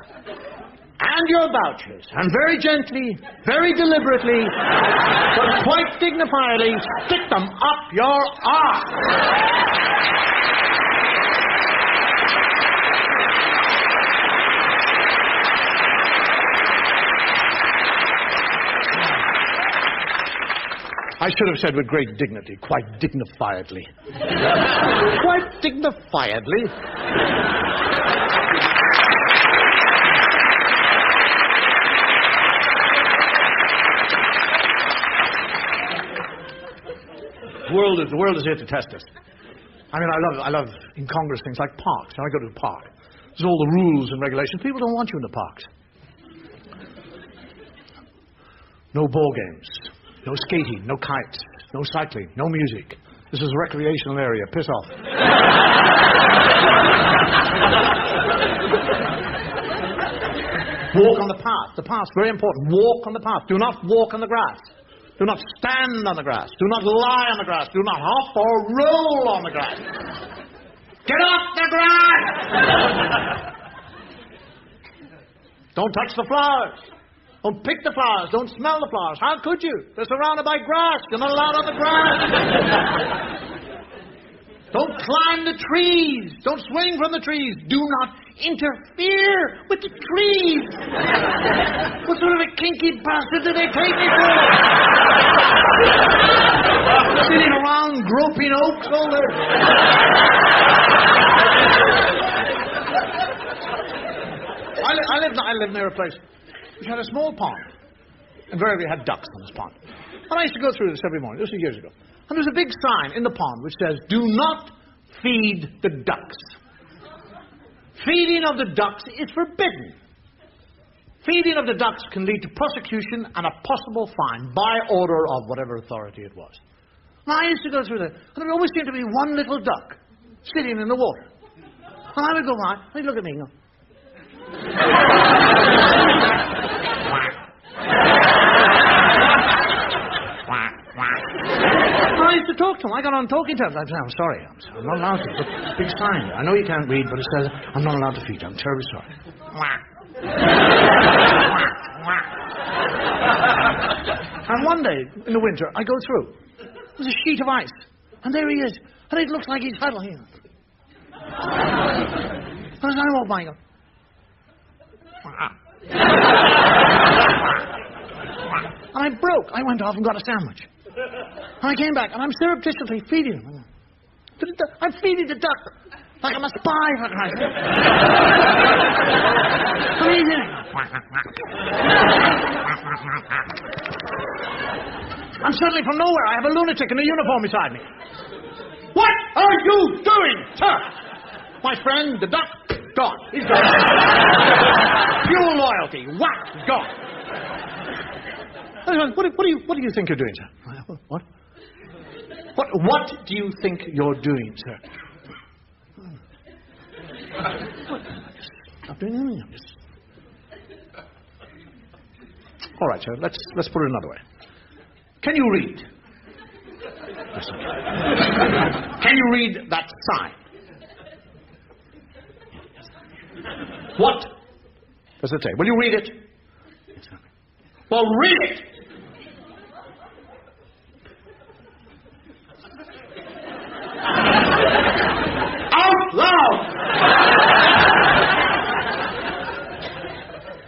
and your vouchers, and very gently, very deliberately, but quite dignifiedly, stick them up your arse. I should have said with great dignity, quite dignifiedly. Quite dignifiedly. The world is here to test us. I mean, I love incongruous things like parks. When I go to the park, there's all the rules and regulations. People don't want you in the parks. No ball games. No skating, no kites, no cycling, no music. This is a recreational area. Piss off. Walk on the path. The path's very important. Walk on the path. Do not walk on the grass. Do not stand on the grass. Do not lie on the grass. Do not hop or roll on the grass. Get off the grass! Don't touch the flowers. Don't pick the flowers. Don't smell the flowers. How could you? They're surrounded by grass. You're not allowed on the grass. Don't climb the trees. Don't swing from the trees. Do not interfere with the trees. What sort of a kinky bastard do they take me for? Sitting around groping oaks all day. I live near a place which had a small pond. Invariably had ducks on this pond. And I used to go through this every morning. This was years ago. And there's a big sign in the pond which says, "Do not feed the ducks." Feeding of the ducks is forbidden. Feeding of the ducks can lead to prosecution and a possible fine by order of whatever authority it was. And I used to go through there, and there always seemed to be one little duck sitting in the water. And I would go by, and he'd look at me and go, I used to talk to him. I got on talking to him. I said, I'm sorry. I'm not allowed to. Look, big sign. I know you can't read, but it says I'm not allowed to feed you. I'm terribly sorry. And one day, in the winter, I go through. There's a sheet of ice. And there he is. And it looks like he's huddling. And as I walk by, I go, and I broke. I went off and got a sandwich. And I came back, and I'm surreptitiously feeding him. I'm feeding the duck like I'm a spy, for Christ's sake. And suddenly, from nowhere, I have a lunatic in a uniform beside me. What are you doing, sir? My friend, the duck, gone. He's gone. Pure loyalty. Whack, gone. What do you think you're doing, sir? What? What do you think you're doing, sir? Stop doing anything. All right, sir. Let's put it another way. Can you read? Listen. Can you read that sign? What does it say? Will you read it? Well, read it. Out loud.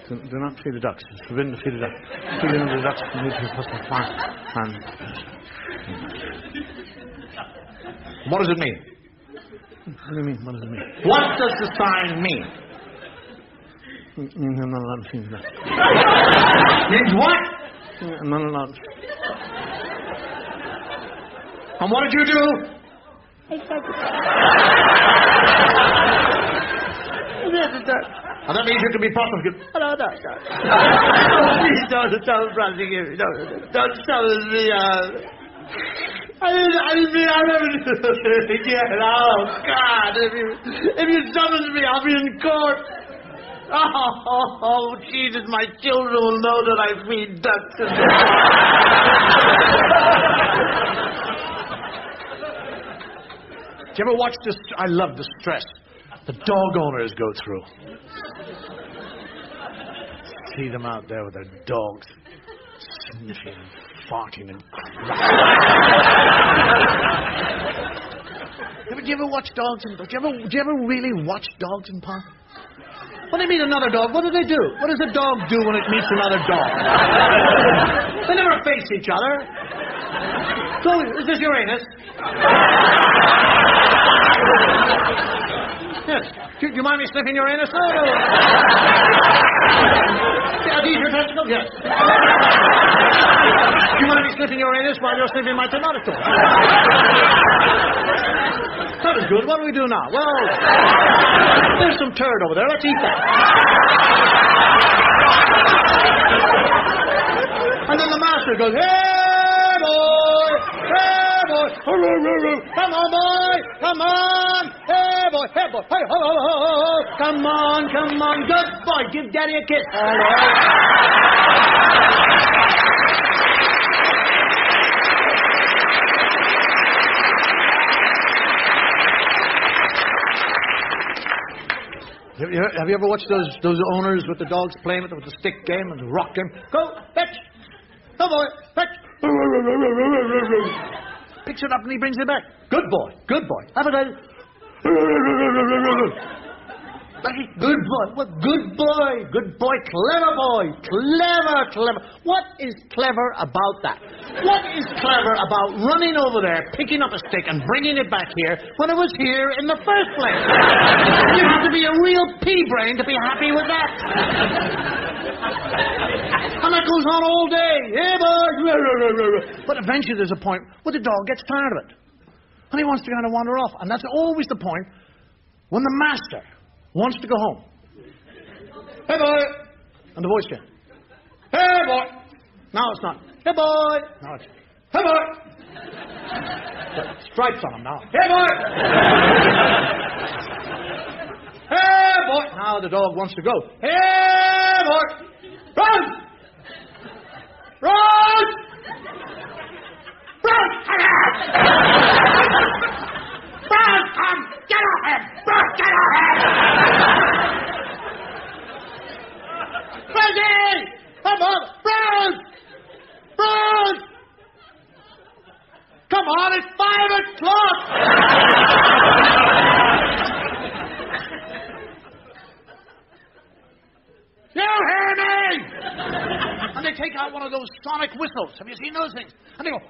Do not feed the ducks. It's forbidden to feed the ducks. Feeding the ducks can lead to a possible fine. What does it mean? What do you mean? What does it mean? What does the sign mean? I'm not allowed to feed the ducks. Means what? I'm not allowed. And what did you do? I said and that means you can be prosecuted. No. Please don't prosecute me. Don't challenge me. I didn't mean I never do it again. Oh, God. If you summons me, I'll be in court. Oh, Jesus, my children will know that I feed ducks and do you ever watch this? I love the stress the dog owners go through. see them out there with their dogs, sniffing, farting, and do you ever watch dogs in... Do you ever really watch dogs in park? When they meet another dog, what do? What does a dog do when it meets another dog? They never face each other. So, is this Uranus? Yes. Do you mind me sniffing Uranus? No. Are these your testicles? Yes. Do you mind me sniffing Uranus while you're sniffing my tomato? That is good. What do we do now? Well, there's some turd over there. Let's eat that. And then the master goes, hey, boy, hey, boy, come on, boy, come on, hey, boy, hey, boy, hey, ho, ho, ho, ho, come on, good boy, give Daddy a kiss. All right. Have you ever watched those owners with the dogs playing with the stick game and the rock game? Go, fetch! Go, boy, fetch! Picks it up and he brings it back. Good boy, good boy. Have a day. Good boy, what good boy, clever boy, clever. What is clever about that? What is clever about running over there, picking up a stick and bringing it back here when it was here in the first place? You have to be a real pea-brain to be happy with that. And that goes on all day. Hey, boy. But eventually there's a point where the dog gets tired of it. And he wants to kind of wander off. And that's always the point when the master wants to go home. Hey, boy. And the voice again. Hey, boy. Now it's not. Hey, boy. Now it's. Hey, boy. Stripes on him now. Hey, boy. Hey, boy. Now the dog wants to go. Hey, boy. Run. Run. Run. Run, Tom! Get off him! Run, get off him! Freddy! Come on! Run! Run! Come on, it's 5 o'clock! You hear me? And they take out one of those sonic whistles. Have you seen those things? And they go...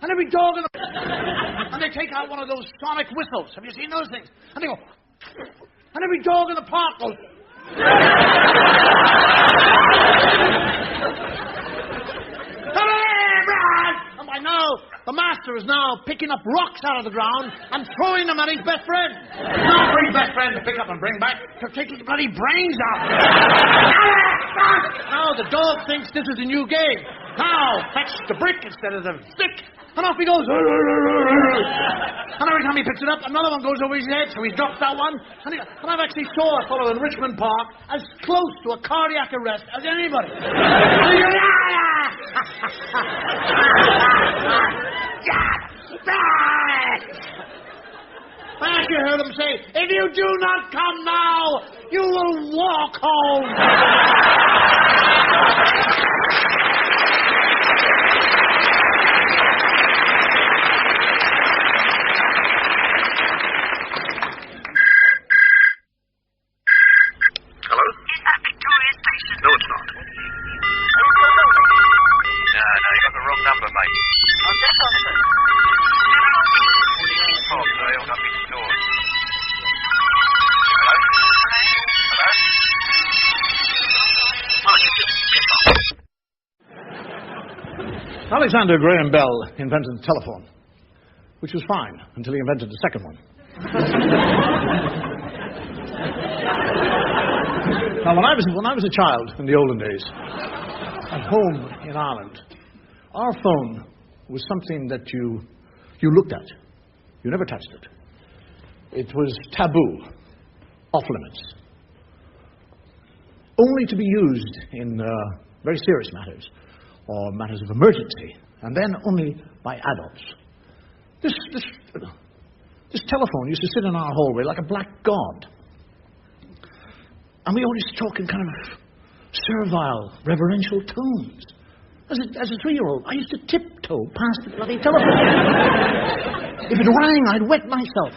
And every dog in the... And they take out one of those sonic whistles. Have you seen those things? And they go... And every dog in the park goes... Come here, Brad! And I know the master is now picking up rocks out of the ground and throwing them at his best friend. Not for his best friend to pick up and bring back, to take his bloody brains out. Now the dog thinks this is a new game. Now, fetch the brick instead of the stick. And off he goes. And every time he picks it up, another one goes over his head, so he drops that one. And I've actually saw a fellow in Richmond Park as close to a cardiac arrest as anybody. I actually heard him say, if you do not come now, you will walk home. Alexander Graham Bell invented the telephone, which was fine until he invented the second one. Now, when I was a child in the olden days, at home in Ireland, our phone was something that you looked at. You never touched it. It was taboo, off limits, only to be used in very serious matters, or matters of emergency, and then only by adults. This telephone used to sit in our hallway like a black god. And we always talk in kind of servile, reverential tones. As a 3-year-old, I used to tiptoe past the bloody telephone. If it rang, I'd wet myself.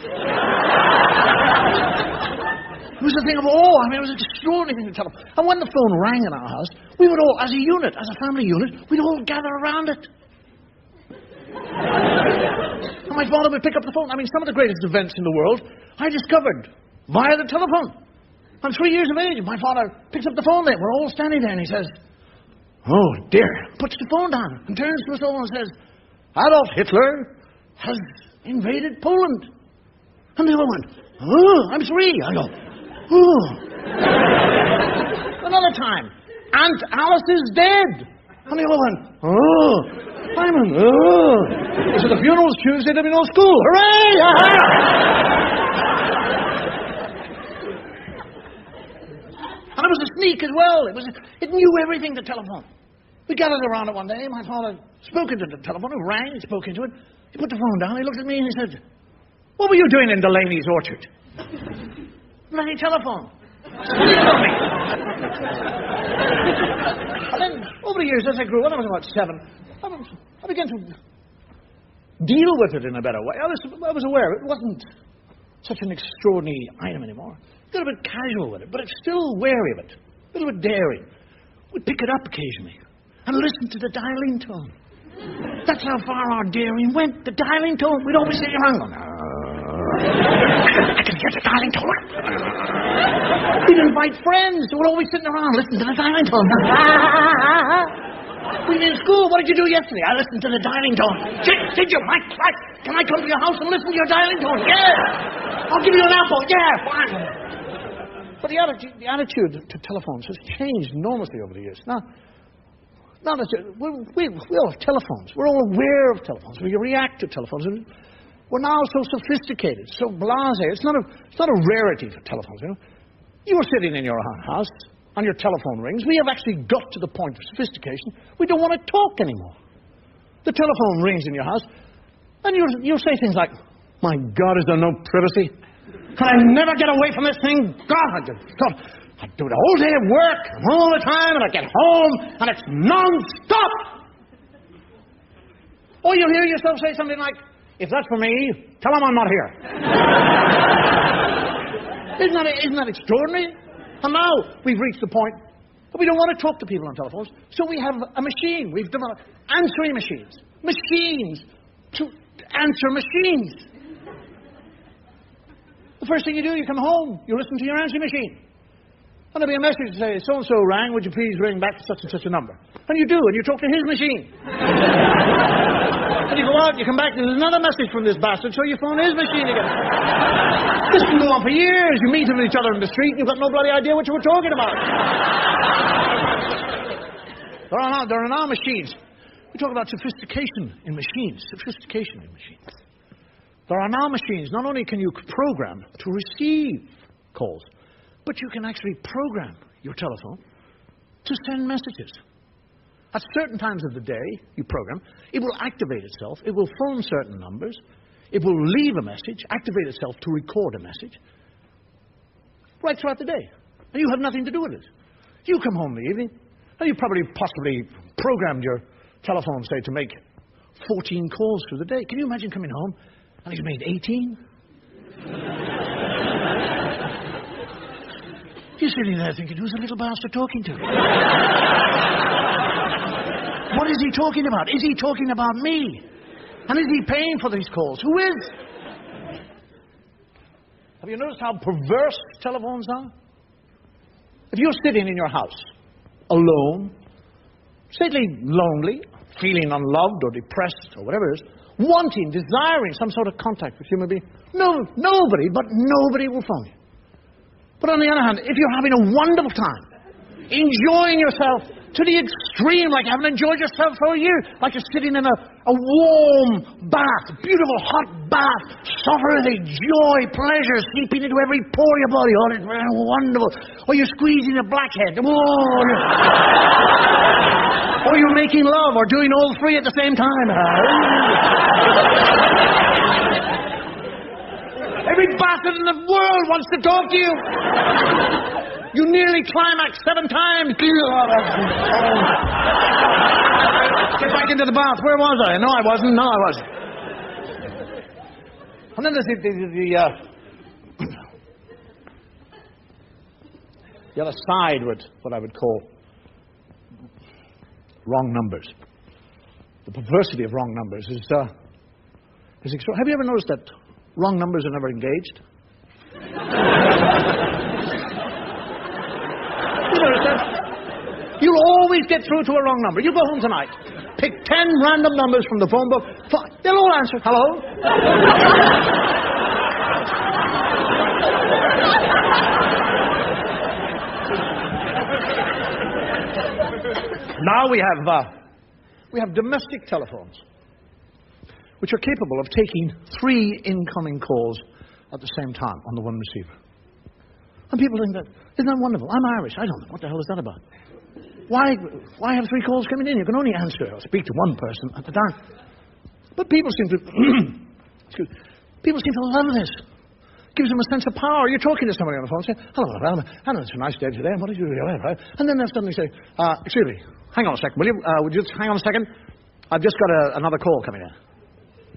It was a thing of awe. I mean, it was an extraordinary thing to tell them. And when the phone rang in our house, we would all, as a unit, as a family unit, we'd all gather around it. And my father would pick up the phone. I mean, some of the greatest events in the world I discovered via the telephone. I'm 3 years of age, and my father picks up the phone then. We're all standing there, and he says, "Oh, dear," puts the phone down and turns to us all and says, "Adolf Hitler has invaded Poland." And they all went, "Oh, I'm 3. I go, "Oh." Another time, "Aunt Alice is dead." And they all went, "Oh, Simon, oh." So the funeral's Tuesday, there'll be no school. Hooray! And it was a sneak as well. It knew everything, the telephone. We gathered around it one day. My father spoke into the telephone. It rang. He spoke into it. He put the phone down. He looked at me and he said, "What were you doing in Delaney's orchard?" Bloody telephone. And then, over the years, as I grew, when I was about 7, I began to deal with it in a better way. I was aware it wasn't such an extraordinary item anymore. Got a bit casual with it, but it's still wary of it. A little bit daring. We'd pick it up occasionally and listen to the dialing tone. That's how far our daring went. The dialing tone. We'd always sit around going, "I can hear the dialing tone." We'd invite friends who were always sitting around listening to the dialing tone. We were in school. "What did you do yesterday?" "I listened to the dialing tone." Did you? Can I come to your house and listen to your dialing tone?" "Yeah." "I'll give you an apple." "Yeah, fine." But the attitude to telephones has changed enormously over the years. Now that we all have telephones. We're all aware of telephones. We react to telephones. We're now so sophisticated, so blasé. It's not a rarity for telephones, you know. You were sitting in your house, and your telephone rings. We have actually got to the point of sophistication. We don't want to talk anymore. The telephone rings in your house, and you'll say things like, "My God, is there no privacy? Can I never get away from this thing? God, I do the whole day at work, all the time, and I get home, and it's non-stop." Or you'll hear yourself say something like, "If that's for me, tell them I'm not here." Isn't that extraordinary? And now we've reached the point that we don't want to talk to people on telephones, so we have a machine. We've developed answering machines. Machines to answer machines. The first thing you do, you come home, you listen to your answering machine. And there'll be a message to say, "So-and-so rang, would you please ring back to such and such a number?" And you do, and you talk to his machine. And you go out, you come back, there's another message from this bastard, so you phone his machine again. This can go on for years. You meet each other in the street, and you've got no bloody idea what you were talking about. There are now machines. We talk about sophistication in machines. Sophistication in machines. There are now machines. Not only can you program to receive calls, but you can actually program your telephone to send messages. At certain times of the day, you program, it will activate itself, it will phone certain numbers, it will leave a message, activate itself to record a message, right throughout the day. And you have nothing to do with it. You come home in the evening, and you probably possibly programmed your telephone, say, to make 14 calls through the day. Can you imagine coming home, and he's made 18? You're sitting there thinking, who's the little bastard talking to? What is he talking about? Is he talking about me? And is he paying for these calls? Who is? Have you noticed how perverse telephones are? If you're sitting in your house, alone, slightly lonely, feeling unloved or depressed or whatever it is, wanting, desiring some sort of contact with human being, nobody will phone you. But on the other hand, if you're having a wonderful time, enjoying yourself to the extreme, like you haven't enjoyed yourself for a year, like you're sitting in a warm bath, beautiful hot bath, suffering the joy, pleasure seeping into every pore of your body. Oh, it's very wonderful. Or you're squeezing a blackhead. Or you're making love or doing all three at the same time. Every bastard in the world wants to talk to you. You nearly climaxed 7 times. Get back into the bath. Where was I? No, I wasn't. And then there's the other side with what I would call wrong numbers. The perversity of wrong numbers is extraordinary. Have you ever noticed that wrong numbers are never engaged? You notice that? You'll always get through to a wrong number. You go home tonight, pick 10 random numbers from the phone book. They'll all answer. Hello? Now we have domestic telephones, which are capable of taking 3 incoming calls at the same time on the one receiver. And people think that, isn't that wonderful? I'm Irish. I don't know. What the hell is that about? Why have 3 calls coming in? You can only answer or speak to one person at a time. But people seem to love this. Gives them a sense of power. You're talking to somebody on the phone, say, hello, I know it's a nice day today, and what did you do? Right? And then they'll suddenly say, excuse me, hang on a second, will you? Would you just hang on a second? I've just got another call coming in.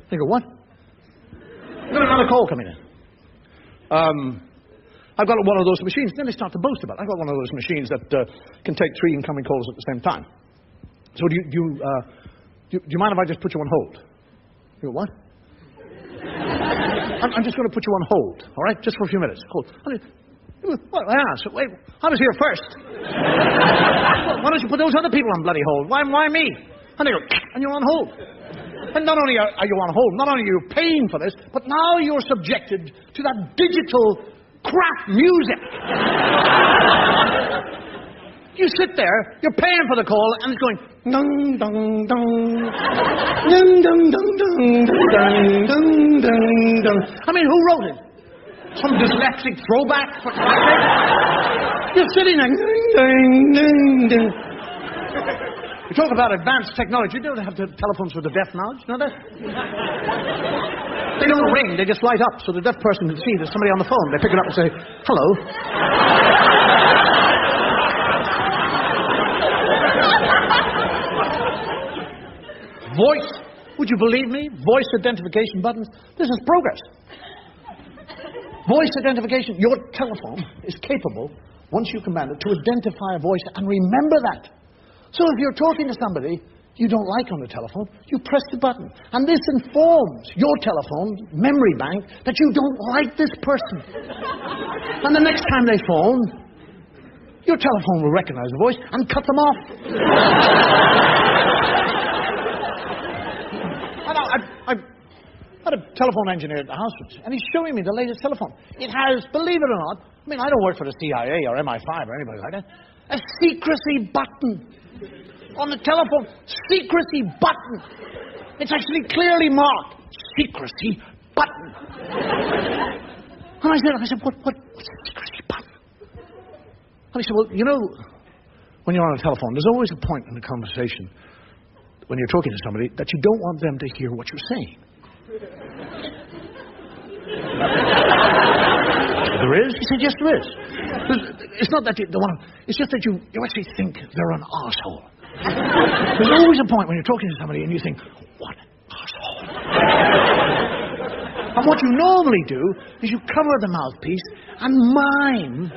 They go, what? I've got another call coming in. I've got one of those machines. Then they start to boast about it. I've got one of those machines that can take 3 incoming calls at the same time. So do you mind if I just put you on hold? You go, what? I'm just going to put you on hold, all right? Just for a few minutes. Hold. Well, so wait, I was here first. Why don't you put those other people on bloody hold? Why me? And they go, and you're on hold. And not only are you on hold, not only are you paying for this, but now you're subjected to that digital crap music. You sit there, you're paying for the call, and it's going dong dong dong, dong dong dong dong dong dong dong dong. I mean, who wrote it? Some dyslexic throwback? You're sitting there. Ding, ding, ding. You talk about advanced technology. You don't have the telephones with the deaf now. Do you know that? They don't ring. They just light up so the deaf person can see there's somebody on the phone. They pick it up and say, hello. Voice. Would you believe me? Voice identification buttons. This is progress. Voice identification. Your telephone is capable, once you command it, to identify a voice and remember that. So if you're talking to somebody you don't like on the telephone, you press the button. And this informs your telephone memory bank that you don't like this person. And the next time they phone, your telephone will recognize the voice and cut them off. I had a telephone engineer at the house, and he's showing me the latest telephone. It has, believe it or not, I mean, I don't work for the CIA or MI5 or anybody like that, a secrecy button on the telephone. Secrecy button. It's actually clearly marked. Secrecy button. And I said, what's a secrecy button? And he said, well, you know, when you're on a telephone, there's always a point in the conversation when you're talking to somebody that you don't want them to hear what you're saying. There is? He said, yes, there is. It's not that you don't want to, it's just that you actually think they're an arsehole. There's always a point when you're talking to somebody and you think, what an arsehole. And what you normally do is you cover the mouthpiece and mime.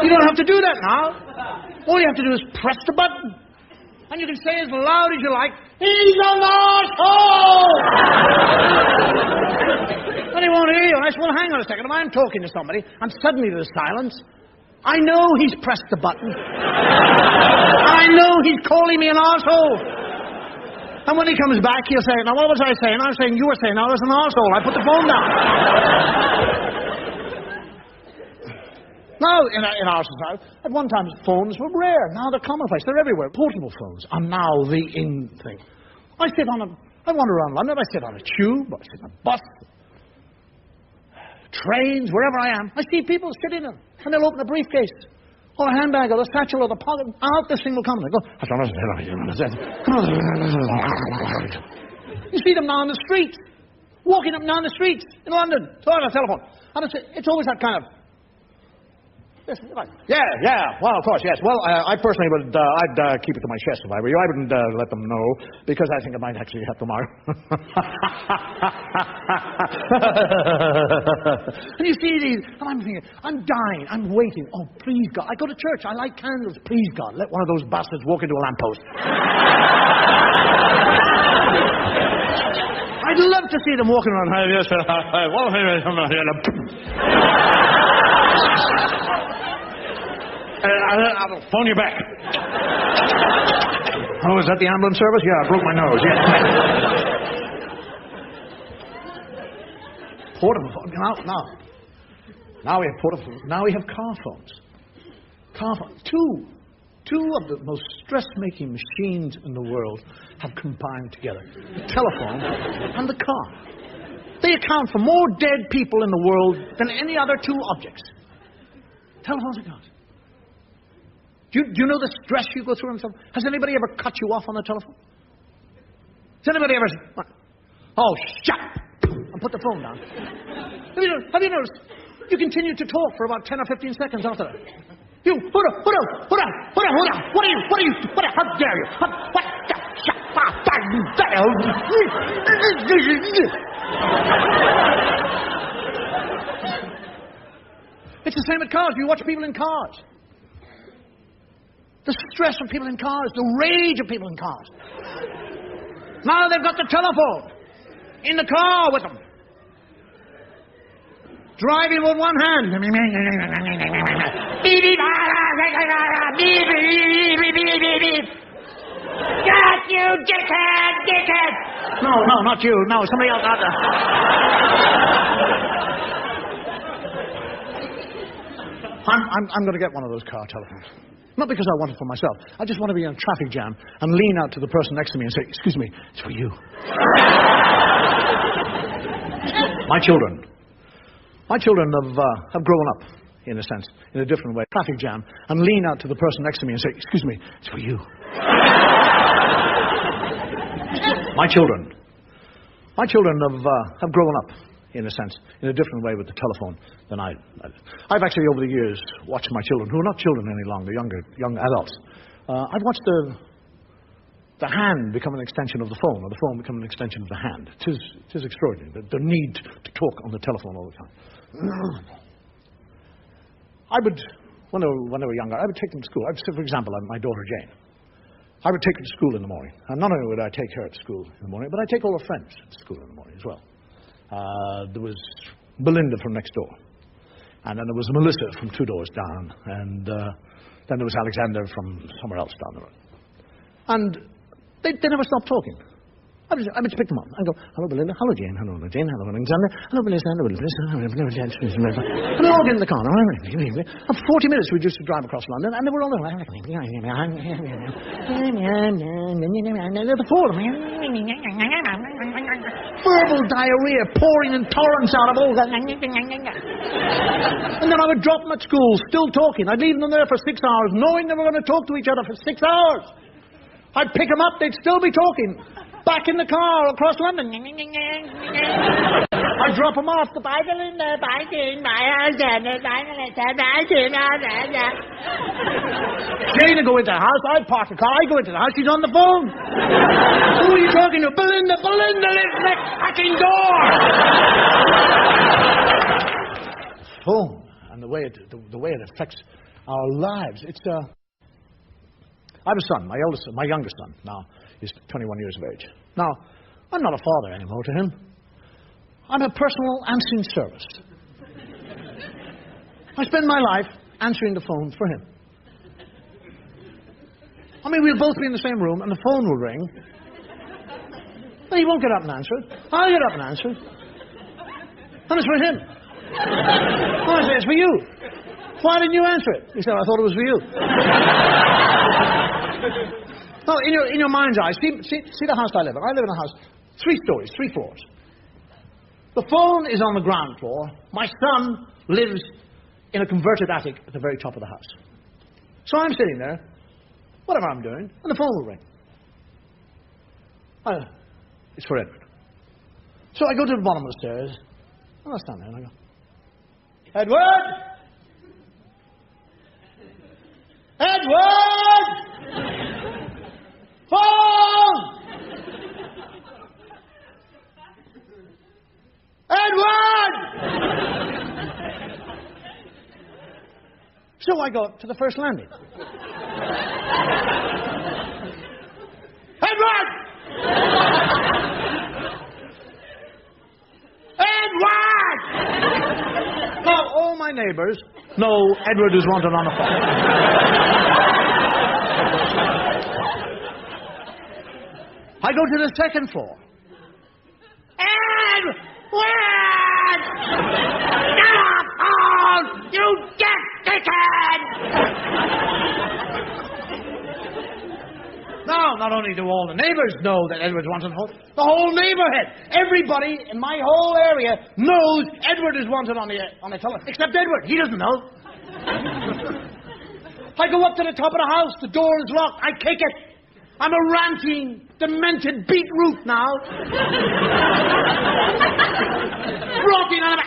You don't have to do that now. All you have to do is press the button. And you can say as loud as you like, he's an arsehole! And he won't hear you. And I said, well, hang on a second. If I'm talking to somebody, and suddenly there's silence, I know he's pressed the button. And I know he's calling me an arsehole. And when he comes back, he'll say, now, what was I saying? I was saying, you were saying I was an arsehole. I put the phone down. Now, in our society, at one time, phones were rare. Now they're commonplace. They're everywhere. Portable phones are now the in thing. I wander around London. I sit on a tube. I sit on a bus. Trains, wherever I am. I see people sitting in, and they'll open a briefcase, or a handbag, or a satchel, or the pocket. Out this thing will come. They go, you see them now on the street. walking up and down the streets in London, on a telephone. And it's always that kind of... Yeah, well, of course, yes. Well, I personally would, I'd keep it to my chest if I were you. I wouldn't let them know, because I think it might actually help them out. And you see these, and I'm thinking, I'm dying, I'm waiting. Oh, please, God. I go to church, I light candles. Please, God, let one of those bastards walk into a lamppost. I'd love to see them walking around. I'll phone you back. Oh, is that the ambulance service? Yeah, I broke my nose. Yeah. Portable phone. Now we have portable. Now we have car phones. Car phones. Two of the most stress-making machines in the world have combined together: the telephone and the car. They account for more dead people in the world than any other two objects. Telephones and cars. Do you know the stress you go through on the telephone? Has anybody ever cut you off on the telephone? Has anybody ever... Oh, shut up! And put the phone down. Have you noticed? You continue to talk for about 10 or 15 seconds after that. You, hold on, what are you, how dare you? What the... It's the same with cars. You watch people in cars. The stress of people in cars, the rage of people in cars. Now they've got the telephone in the car with them. Driving with one hand. Got you, dickhead! No, not you. No, somebody else out there. I'm going to get one of those car telephones. Not because I want it for myself. I just want to be in a traffic jam and lean out to the person next to me and say, "Excuse me, it's for you." My children have grown up, in a sense, in a different way. Traffic jam and lean out to the person next to me and say, "Excuse me, it's for you." My children have grown up, in a sense, in a different way with the telephone than I've actually, over the years, watched my children, who are not children any longer, young adults. I've watched the hand become an extension of the phone, or the phone become an extension of the hand. It is extraordinary, the need to talk on the telephone all the time. When they were younger, I would take them to school. For example, my daughter Jane. I would take her to school in the morning. And not only would I take her to school in the morning, but I'd take all her friends to school in the morning as well. There was Belinda from next door. And then there was Melissa from 2 doors down. And then there was Alexander from somewhere else down the road. And they never stopped talking. I would just pick them up and go, "Hello, Belinda. Hello, Jane. Hello, Jane. Hello, Alexander. Hello, Melissa. Hello, Melissa. And they all get in the car. And 40 minutes we used to drive across London, and they were all there. The four of them. Verbal diarrhea pouring in torrents out of all that. And then I would drop them at school, still talking. I'd leave them there for 6 hours, knowing they were going to talk to each other for 6 hours. I'd pick them up, they'd still be talking. Back in the car across London. I drop them off. Bye, Belinda. Bye, Jane. Bye, Alexander. Bye, Melissa. Bye, Jane. Jane would go into the house. I'd park the car. I go into the house. She's on the phone. Who are you talking to? Belinda. Belinda lives next fucking door. Phone and the way it affects our lives. I have a son, my youngest son now. He's 21 years of age. Now, I'm not a father anymore to him. I'm a personal answering service. I spend my life answering the phone for him. I mean, we'll both be in the same room and the phone will ring. But he won't get up and answer it. I'll get up and answer it. And it's for him. I say, "It's for you. Why didn't you answer it?" He said, "I thought it was for you." No, in your mind's eye, see the house I live in. I live in a house, 3 stories, 3 floors. The phone is on the ground floor. My son lives in a converted attic at the very top of the house. So I'm sitting there, whatever I'm doing, and the phone will ring. It's for Edward. So I go to the bottom of the stairs, and I stand there and I go, Edward! Edward! Phone! Edward! So I go up to the first landing. Edward! Edward! Now, all my neighbors know Edward is wanted on the phone. I go to the second floor. Edward! Get off phone! You get dickhead! Now, not only do all the neighbors know that Edward's wanted on the phone, the whole neighborhood, everybody in my whole area knows Edward is wanted on the telephone, except Edward. He doesn't know. I go up to the top of the house. The door is locked. I kick it. I'm a ranting, demented beetroot now. Rocking on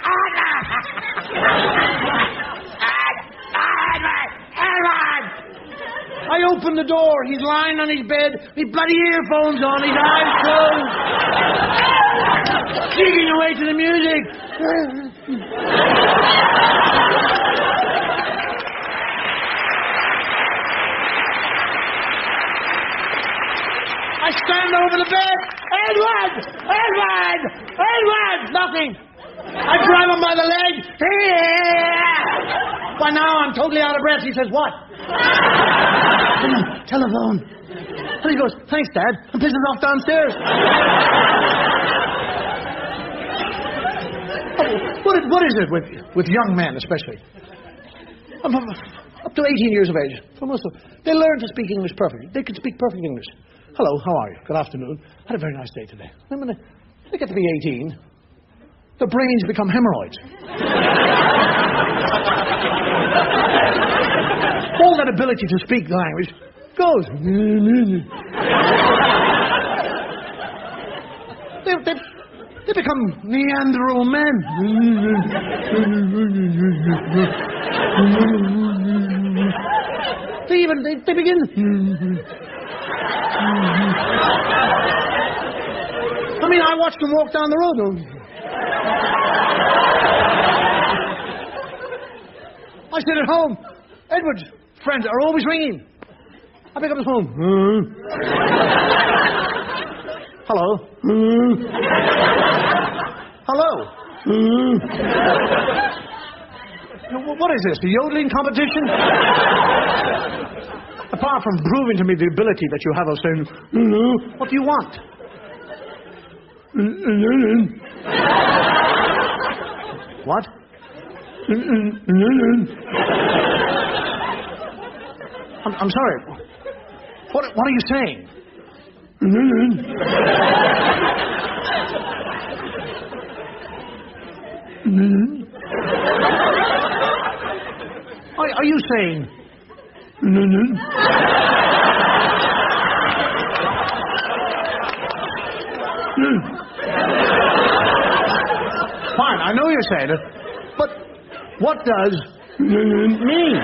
I open the door. He's lying on his bed. His bloody earphones on. His eyes closed. Singing away to the music. I stand over the bed. Edward! Edward! Edward! Nothing. I grab him by the leg. By now I'm totally out of breath. He says, what? Telephone. And he goes, thanks, Dad. I'm pissing off downstairs. What is it with young men, especially? I'm up to 18 years of age. For most of them, they learn to speak English perfectly. They can speak perfect English. Hello, how are you? Good afternoon. Had a very nice day today. Then when they get to be 18, their brains become hemorrhoids. All that ability to speak the language goes. They become Neanderthal men. They begin. I mean, I watched them walk down the road. I sit at home. Edward's friends are always ringing. I pick up the phone. Hello. Hello. What is this, a yodeling competition? Apart from proving to me the ability that you have of saying, what do you want? What? I'm sorry. What are you saying? Are you saying? Fine, I know you're saying it, but what does mean?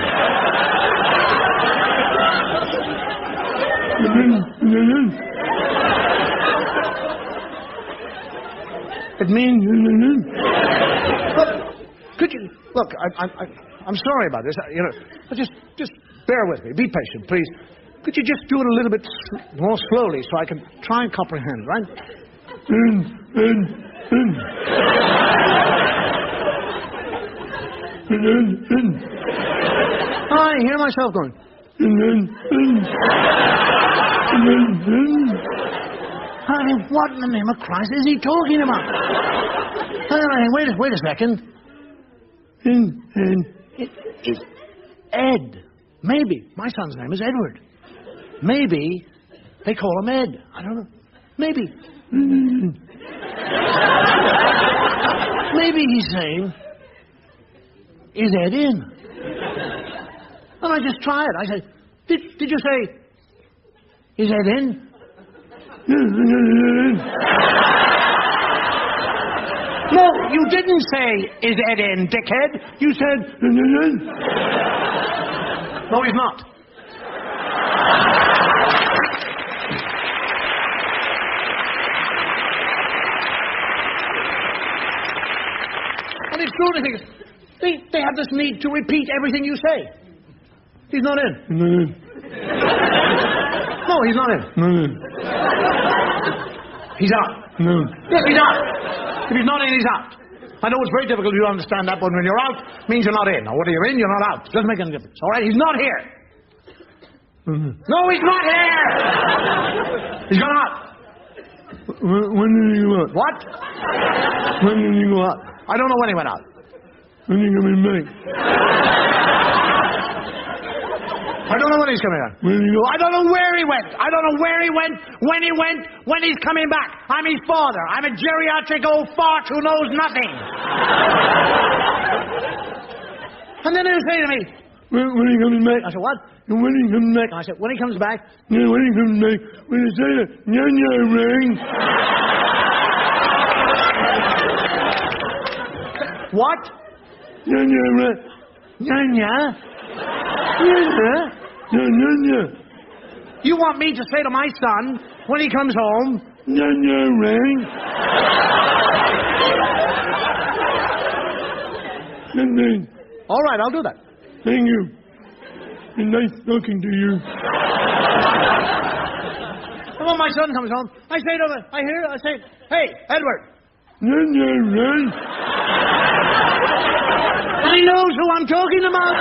It means. But could you look? I'm sorry about this. But just bear with me. Be patient, please. Could you just do it a little bit more slowly so I can try and comprehend, right? I hear myself going. I mean, what in the name of Christ is he talking about? Wait a second. It's Ed. Maybe. My son's name is Edward. Maybe they call him Ed. I don't know. Maybe. Maybe he's saying, is Ed in? And I just try it. I say, did you say, is Ed in? No, you didn't say, is Ed in, dickhead. You said, no, he's not. And it's true, they have this need to repeat everything you say. He's not in. No, he's not in. He's out. Yes, he's out. If he's not in, he's out. I know it's very difficult to understand that, but when you're out, it means you're not in. Or whether you're in, you're not out. It doesn't make any difference. All right, he's not here. No, he's not here. He's gone out. When did he go out? What? When did he go out? I don't know when he went out. When are you coming back? I don't know when he's coming out. When did he go? I don't know where he went. I don't know where he went, when he went, when he's coming back. I'm his father. I'm a geriatric old fart who knows nothing. And then he'll say to me, When are you coming back? I said, what? When are you coming back? And I said, when he comes back. Yeah, when are you coming back? When you say that, ring. What? Ring. Nyanya? You want me to say to my son, when he comes home, ring. All right, I'll do that. Thank you. It's nice talking to you. And when my son comes home, I say to him, I say, hey, Edward. Ring. And he knows who I'm talking about.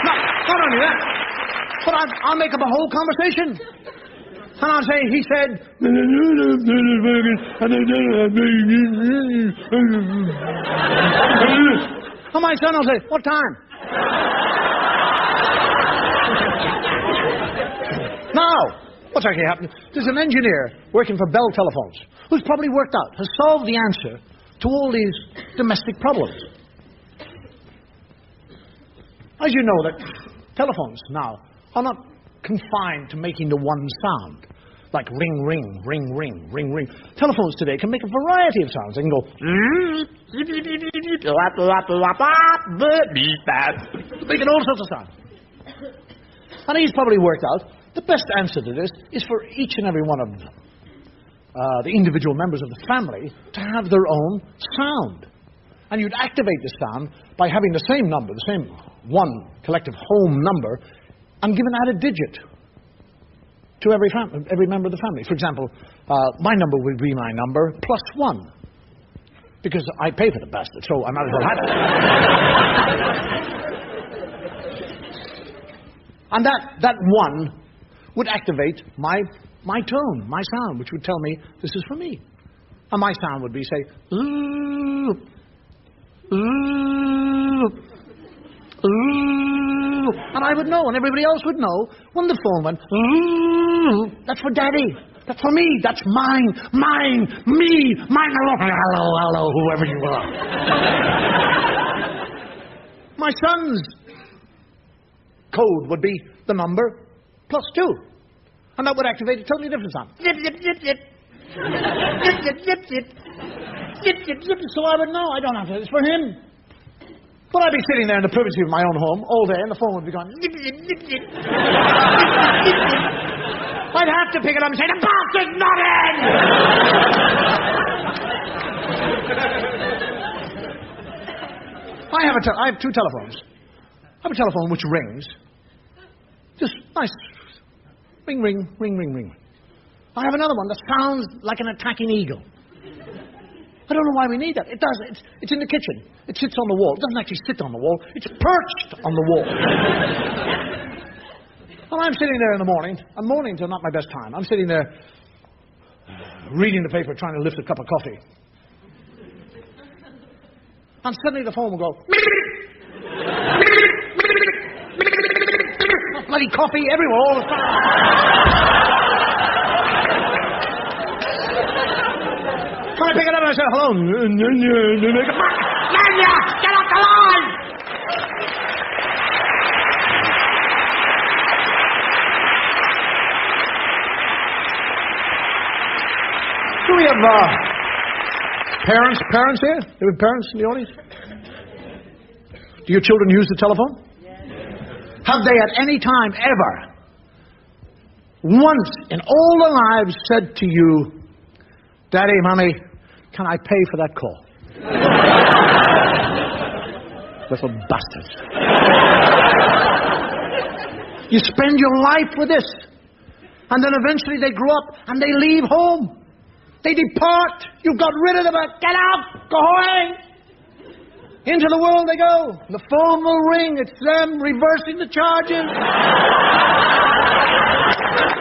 No, not only that, but I'll make up a whole conversation. And I'll say, he said... And my son will say, what time? Now, what's actually happened? There's an engineer working for Bell Telephones who's probably worked out, has solved the answer to all these domestic problems. As you know, that telephones now are not confined to making the one sound. Like ring, ring, ring, ring, ring, ring. Telephones today can make a variety of sounds. They can go... They can all sorts of sounds. And he's probably worked out the best answer to this is for each and every one of the individual members of the family to have their own sound. And you'd activate the sound by having the same number, the same one collective home number, and give an added digit to every member of the family. For example, my number would be my number plus 1. Because I pay for the bastard, so I might as well have it. And that 1 would activate my tone, my sound, which would tell me this is for me. And my sound would be, say, ooh, ooh, ooh. And I would know, and everybody else would know, when the phone went, ooh, that's for Daddy. That's for me. That's mine, me, mine. Hello, whoever you are. My son's code would be the number plus 2. And that would activate a totally different sound. Zip, zip, zip, zip. Zip, zip, zip, zip. Zip, zip, zip. So I would know. I don't have to. It's for him. But I'd be sitting there in the privacy of my own home all day, and the phone would be going, zip, zip, zip, zip. Zip, zip, zip. I'd have to pick it up and say, the bastard's not in! I have 2 telephones. I have a telephone which rings. Just nice. Ring, ring, ring, ring, ring. I have another one that sounds like an attacking eagle. I don't know why we need that. It does. It's in the kitchen. It sits on the wall. It doesn't actually sit on the wall. It's perched on the wall. And I'm sitting there in the morning, and mornings are not my best time. I'm sitting there reading the paper, trying to lift a cup of coffee. And suddenly the phone will go, bloody coffee everywhere all the time. When I pick it up and I say, hello, Nanya, get off the line! parents here? Do we have parents in the audience? Do your children use the telephone? Have they at any time ever, once in all their lives, said to you, Daddy, Mommy, can I pay for that call? Little bastards. You spend your life with this, and then eventually they grow up and they leave home. They depart. You've got rid of them. Get out. Go away. Into the world they go. The phone will ring. It's them reversing the charges.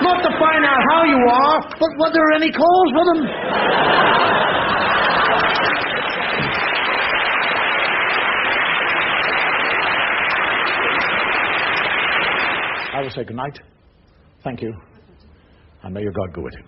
Not to find out how you are, but whether there are any calls for them. I will say good night. Thank you. And may your God go with you.